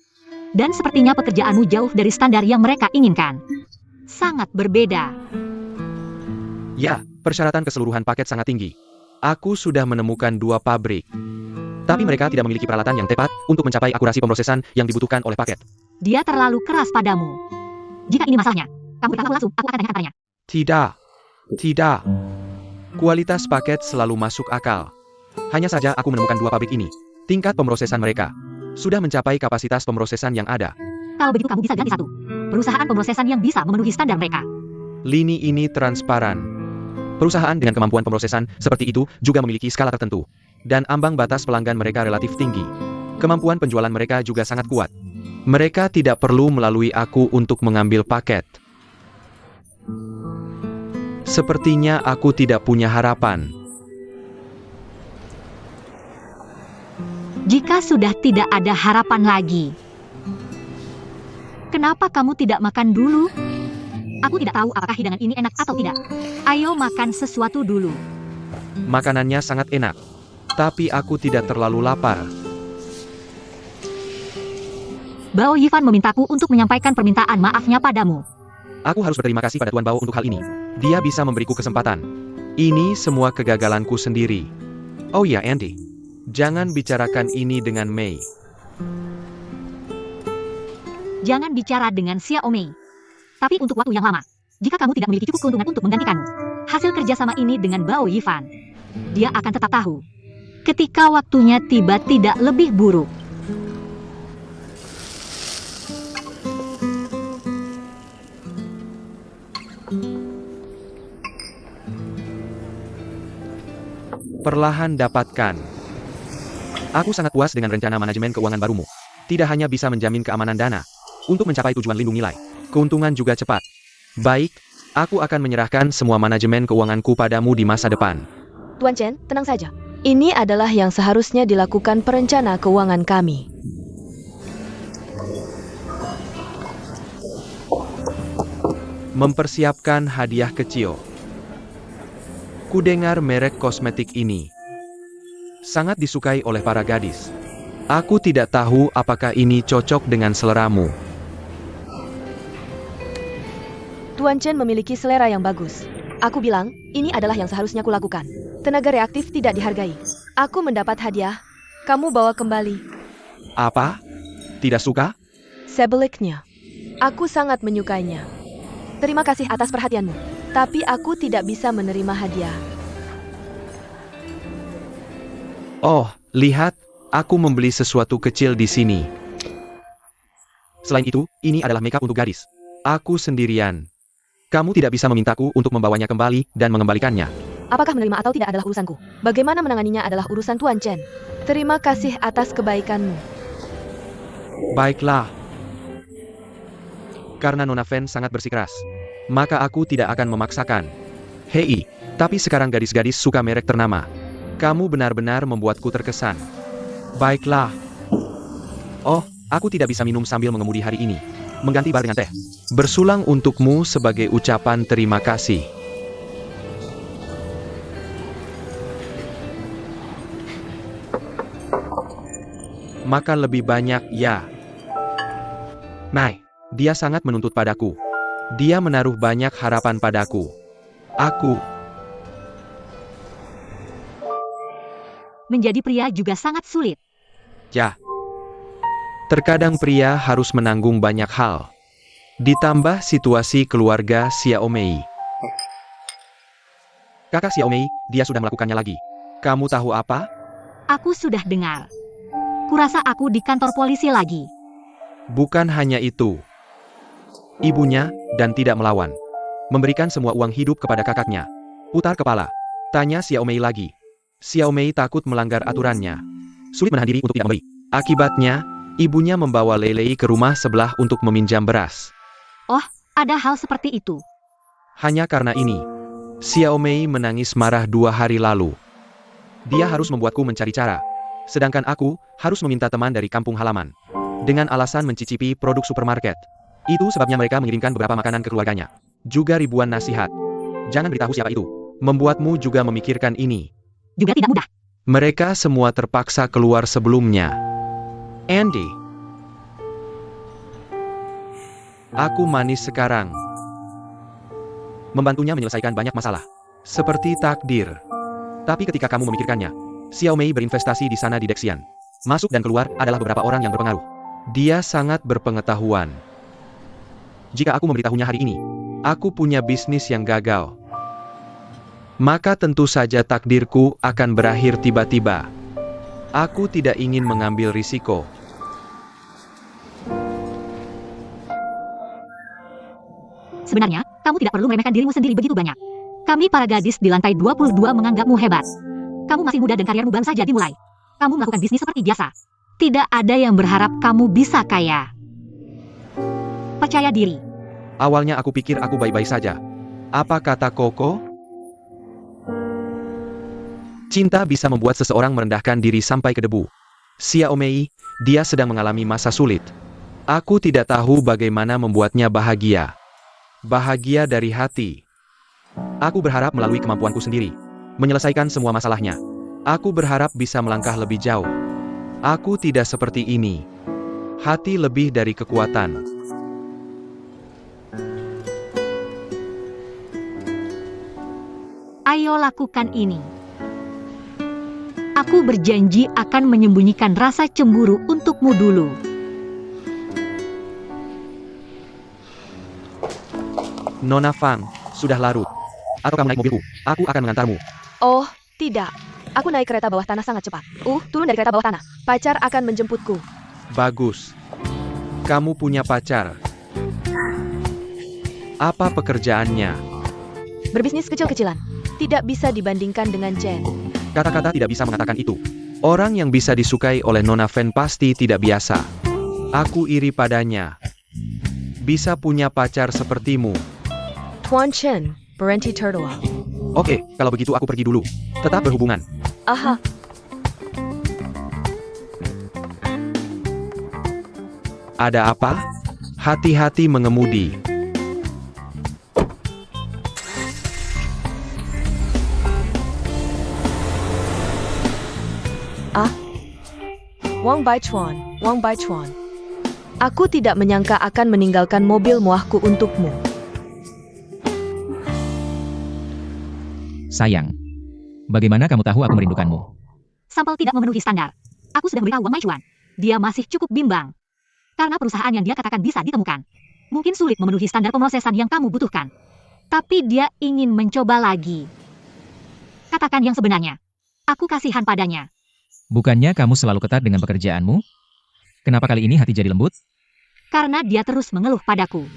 Dan sepertinya pekerjaanmu jauh dari standar yang mereka inginkan. Sangat berbeda. Ya, persyaratan keseluruhan paket sangat tinggi. Aku sudah menemukan 2 pabrik. Tapi mereka tidak memiliki peralatan yang tepat untuk mencapai akurasi pemrosesan yang dibutuhkan oleh paket. Dia terlalu keras padamu. Jika ini masalahnya, kamu beritahu langsung, aku akan tanyakan padanya. Tidak. Kualitas paket selalu masuk akal. Hanya saja aku menemukan 2 pabrik ini. Tingkat pemrosesan mereka sudah mencapai kapasitas pemrosesan yang ada. Kalau begitu kamu bisa ganti satu. Perusahaan pemrosesan yang bisa memenuhi standar mereka. Lini ini transparan. Perusahaan dengan kemampuan pemrosesan seperti itu juga memiliki skala tertentu. Dan ambang batas pelanggan mereka relatif tinggi. Kemampuan penjualan mereka juga sangat kuat. Mereka tidak perlu melalui aku untuk mengambil paket. Sepertinya aku tidak punya harapan. Jika sudah tidak ada harapan lagi, kenapa kamu tidak makan dulu? Aku tidak tahu apakah hidangan ini enak atau tidak. Ayo makan sesuatu dulu. Makanannya sangat enak. Tapi aku tidak terlalu lapar. Bao Yifan memintaku untuk menyampaikan permintaan maafnya padamu. Aku harus berterima kasih pada Tuan Bao untuk hal ini. Dia bisa memberiku kesempatan. Ini semua kegagalanku sendiri. Oh ya, Andy. Jangan bicarakan ini dengan Mei. Jangan bicara dengan Xiao Mei. Tapi untuk waktu yang lama. Jika kamu tidak memiliki cukup keuntungan untuk menggantikanmu. Hasil kerjasama ini dengan Bao Yifan. Dia akan tetap tahu. Ketika waktunya tiba tidak lebih buruk. Perlahan dapatkan. Aku sangat puas dengan rencana manajemen keuangan barumu. Tidak hanya bisa menjamin keamanan dana. Untuk mencapai tujuan lindung nilai. Keuntungan juga cepat. Baik, aku akan menyerahkan semua manajemen keuanganku padamu di masa depan. Tuan Chen, tenang saja. Ini adalah yang seharusnya dilakukan perencana keuangan kami. Mempersiapkan hadiah kecil. Kudengar merek kosmetik ini sangat disukai oleh para gadis. Aku tidak tahu apakah ini cocok dengan seleramu. Tuan Chen memiliki selera yang bagus. Aku bilang, ini adalah yang seharusnya kulakukan. Tenaga reaktif tidak dihargai. Aku mendapat hadiah. Kamu bawa kembali. Apa? Tidak suka? Sebaliknya, aku sangat menyukainya. Terima kasih atas perhatianmu. Tapi aku tidak bisa menerima hadiah. Oh, lihat, aku membeli sesuatu kecil di sini. Selain itu, ini adalah makeup untuk gadis. Aku sendirian. Kamu tidak bisa memintaku untuk membawanya kembali dan mengembalikannya. Apakah menerima atau tidak adalah urusanku. Bagaimana menanganinya adalah urusan Tuan Chen. Terima kasih atas kebaikanmu. Baiklah. Karena Nona Fen sangat bersikeras, maka aku tidak akan memaksakan. Hei, tapi sekarang gadis-gadis suka merek ternama. Kamu benar-benar membuatku terkesan. Baiklah. Oh, aku tidak bisa minum sambil mengemudi hari ini. Mengganti bar dengan teh. Bersulang untukmu sebagai ucapan terima kasih. Maka lebih banyak, ya. Mai, dia sangat menuntut padaku. Dia menaruh banyak harapan padaku. Aku. Menjadi pria juga sangat sulit. Ya. Terkadang pria harus menanggung banyak hal. Ditambah situasi keluarga Xiao Mei. Kakak Xiao Mei, dia sudah melakukannya lagi. Kamu tahu apa? Aku sudah dengar. Kurasa aku di kantor polisi lagi. Bukan hanya itu. Ibunya, dan tidak melawan. Memberikan semua uang hidup kepada kakaknya. Putar kepala. Tanya Xiao Mei lagi. Xiao Mei takut melanggar aturannya. Sulit menahan diri untuk tidak memberi. Akibatnya, ibunya membawa Lei Lei ke rumah sebelah untuk meminjam beras. Ada hal seperti itu. Hanya karena ini, Xiao Mei menangis marah 2 hari lalu. Dia harus membuatku mencari cara. Sedangkan aku, harus meminta teman dari kampung halaman. Dengan alasan mencicipi produk supermarket. Itu sebabnya mereka mengirimkan beberapa makanan ke keluarganya. Juga ribuan nasihat. Jangan beritahu siapa itu. Membuatmu juga memikirkan ini. Juga tidak mudah. Mereka semua terpaksa keluar sebelumnya. Andy. Aku manis sekarang. Membantunya menyelesaikan banyak masalah. Seperti takdir. Tapi ketika kamu memikirkannya, Xiao Mei berinvestasi di sana di Dexian. Masuk dan keluar adalah beberapa orang yang berpengaruh. Dia sangat berpengetahuan. Jika aku memberitahunya hari ini, aku punya bisnis yang gagal. Maka tentu saja takdirku akan berakhir tiba-tiba. Aku tidak ingin mengambil risiko. Sebenarnya, kamu tidak perlu meremehkan dirimu sendiri begitu banyak. Kami para gadis di lantai 22 menganggapmu hebat. Kamu masih muda dan karirmu baru saja dimulai. Kamu melakukan bisnis seperti biasa. Tidak ada yang berharap kamu bisa kaya. Percaya diri. Awalnya aku pikir aku baik-baik saja. Apa kata Koko? Cinta bisa membuat seseorang merendahkan diri sampai ke debu. Xiao Mei, dia sedang mengalami masa sulit. Aku tidak tahu bagaimana membuatnya bahagia. Bahagia dari hati. Aku berharap melalui kemampuanku sendiri, menyelesaikan semua masalahnya. Aku berharap bisa melangkah lebih jauh. Aku tidak seperti ini. Hati lebih dari kekuatan. Ayo lakukan ini. Aku berjanji akan menyembunyikan rasa cemburu untukmu dulu. Nona Fang, sudah larut. Atau kamu naik mobilku, aku akan mengantarmu. Oh, tidak. Aku naik kereta bawah tanah sangat cepat. Turun dari kereta bawah tanah. Pacar akan menjemputku. Bagus. Kamu punya pacar. Apa pekerjaannya? Berbisnis kecil-kecilan. Tidak bisa dibandingkan dengan Chen. Kata-kata tidak bisa mengatakan itu. Orang yang bisa disukai oleh Nona Fen pasti tidak biasa. Aku iri padanya. Bisa punya pacar sepertimu. Tuan Chen, berhenti turtle. Oke, kalau begitu aku pergi dulu. Tetap berhubungan. Aha. Ada apa? Hati-hati mengemudi. Wang Baichuan, Wang Baichuan. Aku tidak menyangka akan meninggalkan mobil mewahku untukmu. Sayang. Bagaimana kamu tahu aku merindukanmu? Sampel tidak memenuhi standar. Aku sudah memberitahu Wang Maichuan. Dia masih cukup bimbang. Karena perusahaan yang dia katakan bisa ditemukan. Mungkin sulit memenuhi standar pemrosesan yang kamu butuhkan. Tapi dia ingin mencoba lagi. Katakan yang sebenarnya. Aku kasihan padanya. Bukannya kamu selalu ketat dengan pekerjaanmu? Kenapa kali ini hati jadi lembut? Karena dia terus mengeluh padaku.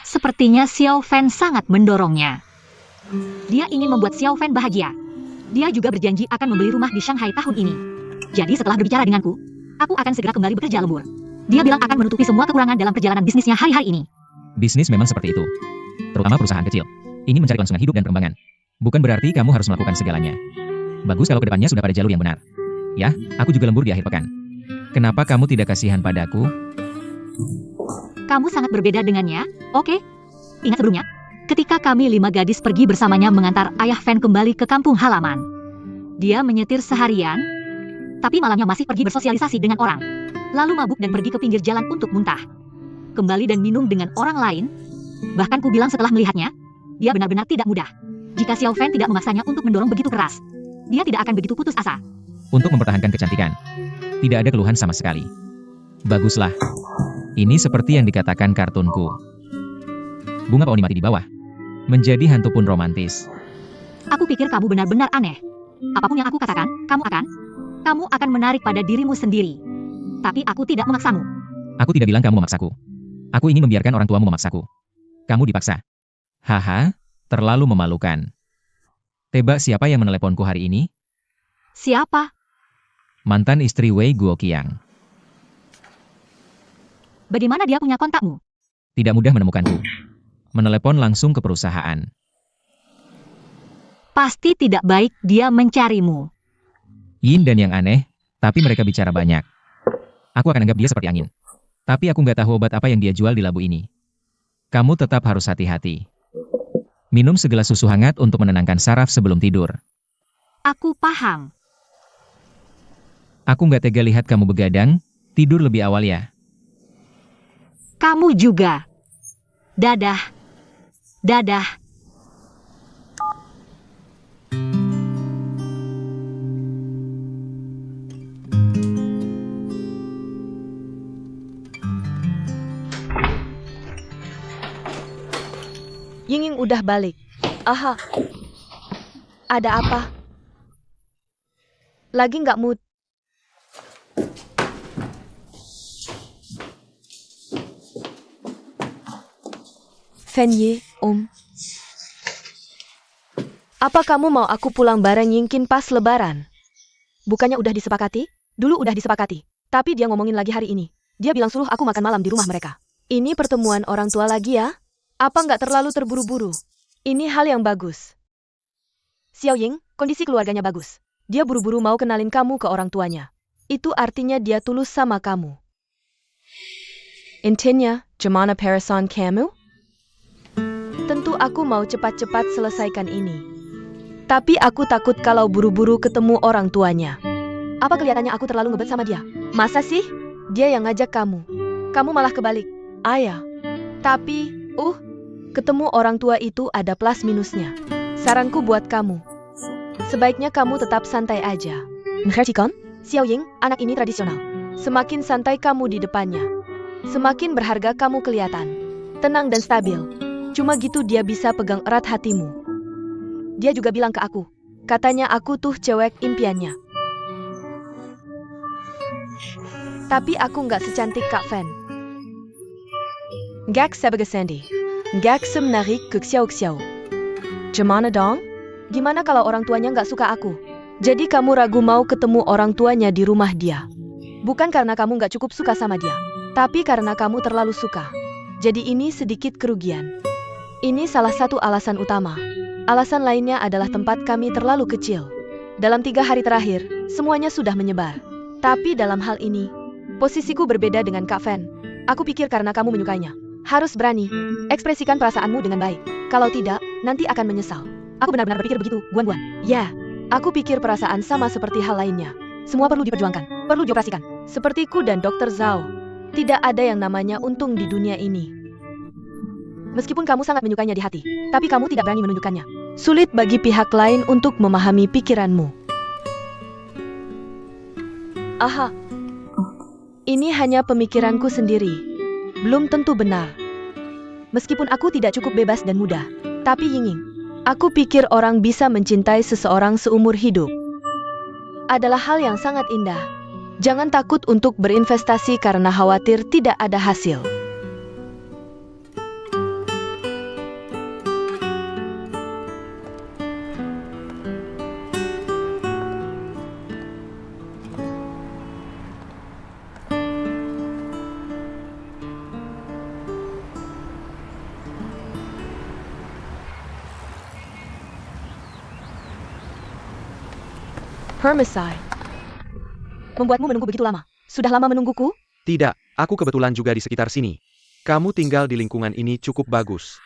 Sepertinya Xiao Fan sangat mendorongnya. Dia ingin membuat Xiao Fan bahagia. Dia juga berjanji akan membeli rumah di Shanghai tahun ini. Jadi setelah berbicara denganku, aku akan segera kembali bekerja lembur. Dia bilang akan menutupi semua kekurangan dalam perjalanan bisnisnya hari-hari ini. Bisnis memang seperti itu. Terutama perusahaan kecil. Ingin mencari kelangsungan hidup dan pengembangan. Bukan berarti kamu harus melakukan segalanya. Bagus kalau kedepannya sudah pada jalur yang benar. Ya, aku juga lembur di akhir pekan. Kenapa kamu tidak kasihan padaku? Kamu sangat berbeda dengannya, oke? Ingat sebelumnya, ketika kami 5 gadis pergi bersamanya mengantar ayah Fan kembali ke kampung halaman. Dia menyetir seharian, tapi malamnya masih pergi bersosialisasi dengan orang. Lalu mabuk dan pergi ke pinggir jalan untuk muntah. Kembali dan minum dengan orang lain. Bahkan ku bilang setelah melihatnya, dia benar-benar tidak mudah. Jika Xiao Fan tidak memaksanya untuk mendorong begitu keras, dia tidak akan begitu putus asa. Untuk mempertahankan kecantikan. Tidak ada keluhan sama sekali. Baguslah. Ini seperti yang dikatakan kartunku. Bunga peoni mati di bawah. Menjadi hantu pun romantis. Aku pikir kamu benar-benar aneh. Apapun yang aku katakan, kamu akan. Kamu akan menarik pada dirimu sendiri. Tapi aku tidak memaksamu. Aku tidak bilang kamu memaksaku. Aku ingin membiarkan orang tuamu memaksaku. Kamu dipaksa. Haha, terlalu memalukan. Tebak siapa yang meneleponku hari ini? Siapa? Mantan istri Wei Guoqiang. Bagaimana dia punya kontakmu? Tidak mudah menemukanku. Menelepon langsung ke perusahaan. Pasti tidak baik dia mencarimu. Yin dan yang aneh, tapi mereka bicara banyak. Aku akan anggap dia seperti angin. Tapi aku nggak tahu obat apa yang dia jual di labu ini. Kamu tetap harus hati-hati. Minum segelas susu hangat untuk menenangkan saraf sebelum tidur. Aku paham. Aku nggak tega lihat kamu begadang, tidur lebih awal ya. Kamu juga. Dadah. Dadah. Yinging udah balik. Aha. Ada apa? Lagi nggak mood? Fenye, Om. Apa kamu mau aku pulang bareng Yingkin pas lebaran? Bukannya udah disepakati? Dulu udah disepakati. Tapi dia ngomongin lagi hari ini. Dia bilang suruh aku makan malam di rumah mereka. Ini pertemuan orang tua lagi ya? Apa nggak terlalu terburu-buru? Ini hal yang bagus. Xiao Ying, kondisi keluarganya bagus. Dia buru-buru mau kenalin kamu ke orang tuanya. Itu artinya dia tulus sama kamu. Intinya, gimana perasaan kamu? Tentu aku mau cepat-cepat selesaikan ini. Tapi aku takut kalau buru-buru ketemu orang tuanya. Apa kelihatannya aku terlalu ngebet sama dia? Masa sih? Dia yang ngajak kamu. Kamu malah kebalik. Ayah. Tapi, ketemu orang tua itu ada plus minusnya. Saranku buat kamu. Sebaiknya kamu tetap santai aja. Ngerti kan? Xiao Ying, anak ini tradisional. Semakin santai kamu di depannya, semakin berharga kamu kelihatan. Tenang dan stabil. Cuma gitu dia bisa pegang erat hatimu. Dia juga bilang ke aku. Katanya aku tuh cewek impiannya. Tapi aku nggak secantik Kak Fen. Gak sebagai Sandy. Gak semenarik ke Xiao. Gimana dong? Gimana kalau orang tuanya nggak suka aku? Jadi kamu ragu mau ketemu orang tuanya di rumah dia. Bukan karena kamu nggak cukup suka sama dia, tapi karena kamu terlalu suka. Jadi ini sedikit kerugian. Ini salah satu alasan utama. Alasan lainnya adalah tempat kami terlalu kecil. Dalam 3 hari terakhir, semuanya sudah menyebar. Tapi dalam hal ini, posisiku berbeda dengan Kak Fen. Aku pikir karena kamu menyukainya. Harus berani, ekspresikan perasaanmu dengan baik. Kalau tidak, nanti akan menyesal. Aku benar-benar berpikir begitu, Guan. Ya, aku pikir perasaan sama seperti hal lainnya. Semua perlu diperjuangkan, perlu dioperasikan. Sepertiku dan Dr. Zhao. Tidak ada yang namanya untung di dunia ini. Meskipun kamu sangat menyukainya di hati, tapi kamu tidak berani menunjukkannya. Sulit bagi pihak lain untuk memahami pikiranmu. Aha. Ini hanya pemikiranku sendiri. Belum tentu benar. Meskipun aku tidak cukup bebas dan mudah, tapi Yinging, aku pikir orang bisa mencintai seseorang seumur hidup. Adalah hal yang sangat indah. Jangan takut untuk berinvestasi karena khawatir tidak ada hasil. Hermesai. Membuatmu menunggu begitu lama. Sudah lama menungguku? Tidak, aku kebetulan juga di sekitar sini. Kamu tinggal di lingkungan ini cukup bagus.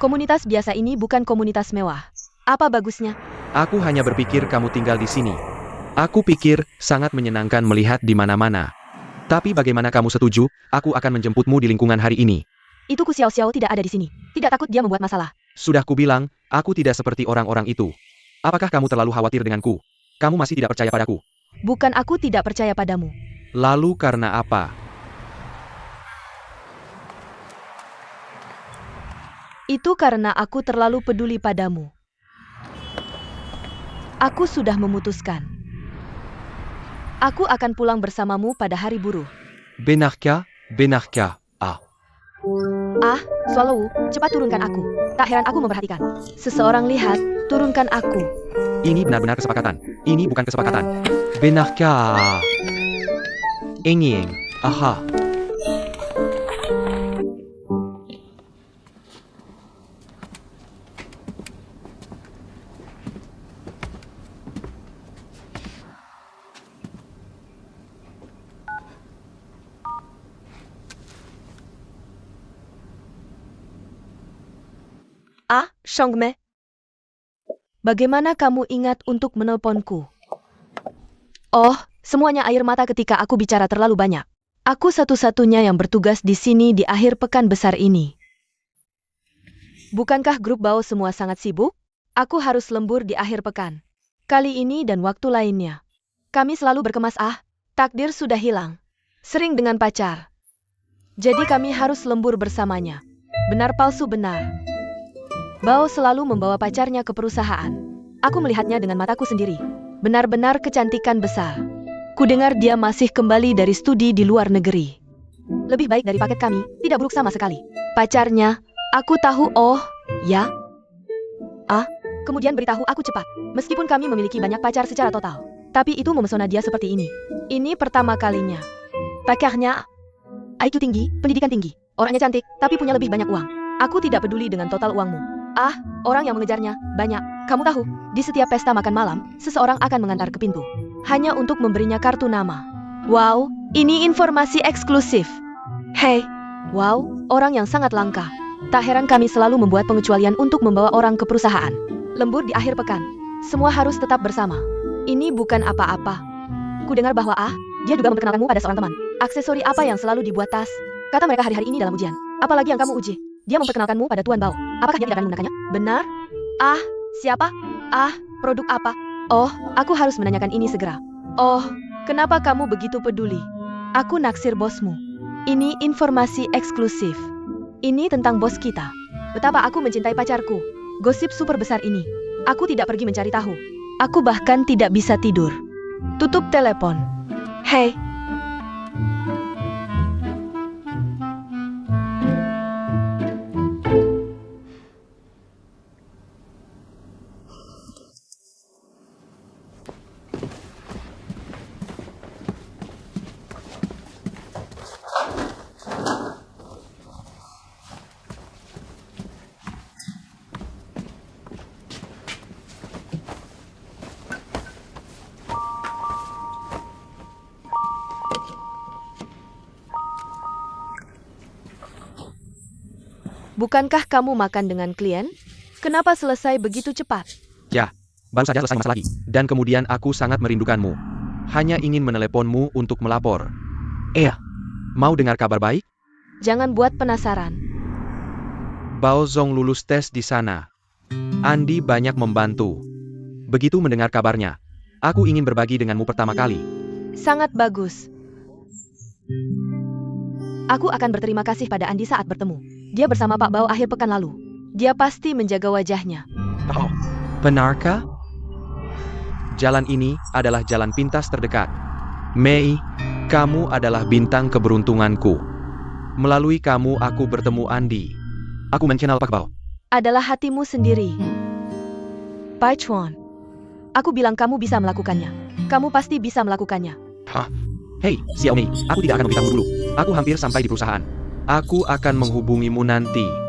Komunitas biasa ini bukan komunitas mewah. Apa bagusnya? Aku hanya berpikir kamu tinggal di sini. Aku pikir sangat menyenangkan melihat di mana-mana. Tapi bagaimana kamu setuju, aku akan menjemputmu di lingkungan hari ini. Itu Ku Xiao tidak ada di sini. Tidak takut dia membuat masalah. Sudah kubilang, aku tidak seperti orang-orang itu. Apakah kamu terlalu khawatir denganku? Kamu masih tidak percaya padaku? Bukan aku tidak percaya padamu. Lalu karena apa? Itu karena aku terlalu peduli padamu. Aku sudah memutuskan. Aku akan pulang bersamamu pada hari buruh. Benarkah? Benarkah? Ah. Ah, Swallow, cepat turunkan aku. Tak heran aku memperhatikan. Seseorang lihat, turunkan aku. Ini benar-benar kesepakatan. Ini bukan kesepakatan. Benarkah? Ingin. Aha. Ah, Shongme. Bagaimana kamu ingat untuk menelponku? Oh, semuanya air mata ketika aku bicara terlalu banyak. Aku satu-satunya yang bertugas di sini di akhir pekan besar ini. Bukankah grup Bao semua sangat sibuk? Aku harus lembur di akhir pekan. Kali ini dan waktu lainnya. Kami selalu berkemas takdir sudah hilang. Sering dengan pacar. Jadi kami harus lembur bersamanya. Benar palsu benar. Bao selalu membawa pacarnya ke perusahaan. Aku melihatnya dengan mataku sendiri. Benar-benar kecantikan besar. Kudengar dia masih kembali dari studi di luar negeri. Lebih baik dari paket kami, tidak buruk sama sekali. Pacarnya, aku tahu ya. Kemudian beritahu aku cepat. Meskipun kami memiliki banyak pacar secara total. Tapi itu memesona dia seperti ini. Ini pertama kalinya. Pacarnya, IQ tinggi, pendidikan tinggi. Orangnya cantik, tapi punya lebih banyak uang. Aku tidak peduli dengan total uangmu. Orang yang mengejarnya, banyak. Kamu tahu, di setiap pesta makan malam, seseorang akan mengantar ke pintu. Hanya untuk memberinya kartu nama. Wow, ini informasi eksklusif. Hei, wow, orang yang sangat langka. Tak heran kami selalu membuat pengecualian untuk membawa orang ke perusahaan. Lembur di akhir pekan. Semua harus tetap bersama. Ini bukan apa-apa. Kudengar bahwa dia juga memperkenalkanmu pada seorang teman. Aksesori apa yang selalu dibuat tas? Kata mereka hari-hari ini dalam ujian. Apalagi yang kamu uji? Dia memperkenalkanmu pada Tuan Bao. Apakah dia tidak berani menggunakannya? Benar? Siapa? Produk apa? Oh, aku harus menanyakan ini segera. Oh, kenapa kamu begitu peduli? Aku naksir bosmu. Ini informasi eksklusif. Ini tentang bos kita. Betapa aku mencintai pacarku. Gosip super besar ini. Aku tidak pergi mencari tahu. Aku bahkan tidak bisa tidur. Tutup telepon. Hei. Bukankah kamu makan dengan klien? Kenapa selesai begitu cepat? Ya, baru saja selesai masa lagi. Dan kemudian aku sangat merindukanmu. Hanya ingin meneleponmu untuk melapor. Mau dengar kabar baik? Jangan buat penasaran. Bao Zong lulus tes di sana. Andi banyak membantu. Begitu mendengar kabarnya, aku ingin berbagi denganmu pertama kali. Sangat bagus. Aku akan berterima kasih pada Andi saat bertemu. Dia bersama Pak Bao akhir pekan lalu. Dia pasti menjaga wajahnya. Oh, benarkah? Jalan ini adalah jalan pintas terdekat. Mei, kamu adalah bintang keberuntunganku. Melalui kamu aku bertemu Andi. Aku mengenal Pak Bao. Adalah hatimu sendiri. Pai Chuan. Aku bilang kamu bisa melakukannya. Kamu pasti bisa melakukannya. Hei, Xiao Mei, aku tidak akan memberitahu dulu. Aku hampir sampai di perusahaan. Aku akan menghubungimu nanti.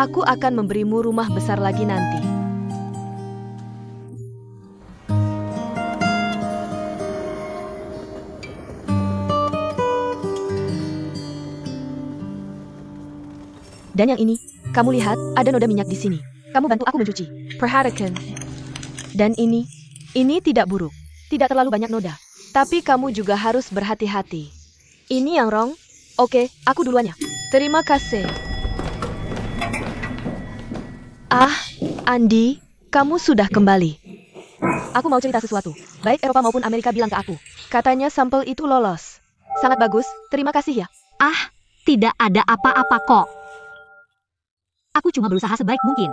Aku akan memberimu rumah besar lagi nanti. Dan yang ini, kamu lihat, ada noda minyak di sini. Kamu bantu aku mencuci. Perhatikan. Dan ini tidak buruk. Tidak terlalu banyak noda. Tapi kamu juga harus berhati-hati. Ini yang wrong. Oke, aku duluannya. Terima kasih. Ah, Andi, kamu sudah kembali. Aku mau cerita sesuatu. Baik Eropa maupun Amerika bilang ke aku. Katanya sampel itu lolos. Sangat bagus, terima kasih ya. Ah, tidak ada apa-apa kok. Aku cuma berusaha sebaik mungkin.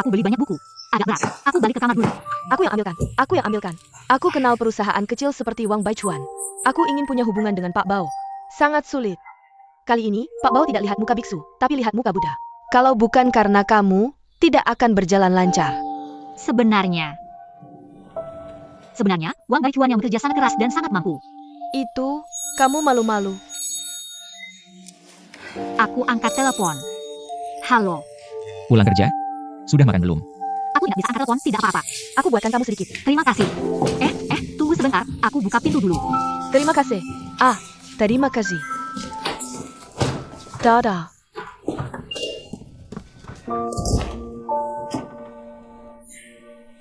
Aku beli banyak buku. Agak berat. Aku balik ke kamar dulu. Aku yang ambilkan. Aku kenal perusahaan kecil seperti Wang Baichuan. Aku ingin punya hubungan dengan Pak Bao. Sangat sulit. Kali ini, Pak Bao tidak lihat muka biksu, tapi lihat muka Buddha. Kalau bukan karena kamu, tidak akan berjalan lancar. Sebenarnya, Wang Baichuan yang bekerja sangat keras dan sangat mampu. Itu, kamu malu-malu. Aku angkat telepon. Halo. Pulang kerja? Sudah makan belum? Aku tidak bisa angkat telepon, tidak apa-apa. Aku buatkan kamu sedikit. Terima kasih. Tunggu sebentar. Aku buka pintu dulu. Terima kasih. Ah, terima kasih. Dadah.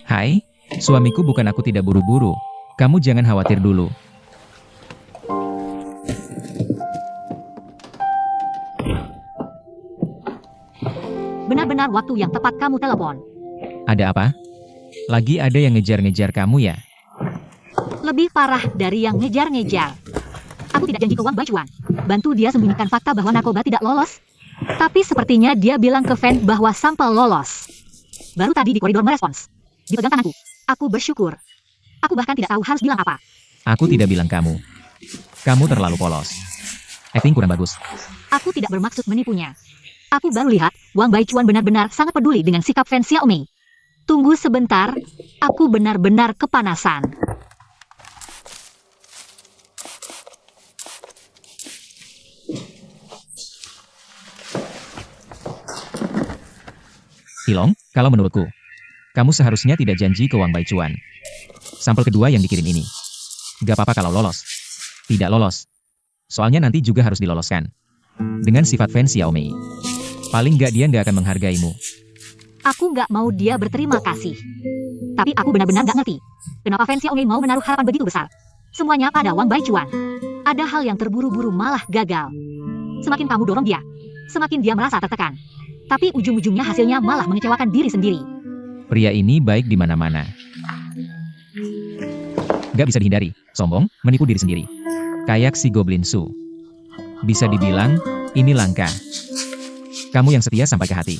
Hai, suamiku, bukan aku tidak buru-buru. Kamu jangan khawatir dulu. Benar-benar waktu yang tepat kamu telepon. Ada apa? Lagi ada yang ngejar-ngejar kamu ya? Lebih parah dari yang ngejar-ngejar. Aku tidak janji ke Wang Baichuan. Bantu dia sembunyikan fakta bahwa narkoba tidak lolos. Tapi sepertinya dia bilang ke Fan bahwa sampel lolos. Baru tadi di koridor merespons. Dipegang tanganku. Aku bersyukur. Aku bahkan tidak tahu harus bilang apa. Aku tidak bilang kamu. Kamu terlalu polos. Acting kurang bagus. Aku tidak bermaksud menipunya. Aku baru lihat, Wang Baichuan benar-benar sangat peduli dengan sikap Fan Xiaomei. Tunggu sebentar, aku benar-benar kepanasan. Hilong, kalau menurutku, kamu seharusnya tidak janji ke Wang Baichuan. Sampel kedua yang dikirim ini. Gak apa-apa kalau lolos. Tidak lolos. Soalnya nanti juga harus diloloskan. Dengan sifat Fan Xiaomei. Paling nggak dia nggak akan menghargaimu. Aku nggak mau dia berterima kasih. Tapi aku benar-benar nggak ngerti. Kenapa Fan Xiaomei mau menaruh harapan begitu besar? Semuanya pada Wang Baichuan. Ada hal yang terburu-buru malah gagal. Semakin kamu dorong dia, semakin dia merasa tertekan. Tapi ujung-ujungnya hasilnya malah mengecewakan diri sendiri. Pria ini baik di mana-mana. Gak bisa dihindari, sombong, menipu diri sendiri. Kayak si Goblin Su. Bisa dibilang, ini langka. Kamu yang setia sampai ke hati.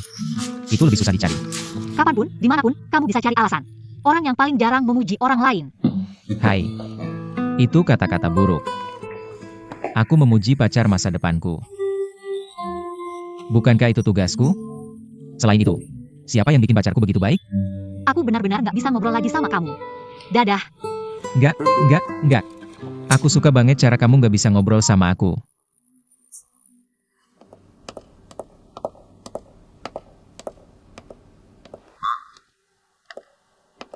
Itu lebih susah dicari. Kapanpun, dimanapun, kamu bisa cari alasan. Orang yang paling jarang memuji orang lain. Hai. Itu kata-kata buruk. Aku memuji pacar masa depanku. Bukankah itu tugasku? Selain itu, siapa yang bikin pacarku begitu baik? Aku benar-benar nggak bisa ngobrol lagi sama kamu. Dadah. Enggak. Aku suka banget cara kamu nggak bisa ngobrol sama aku.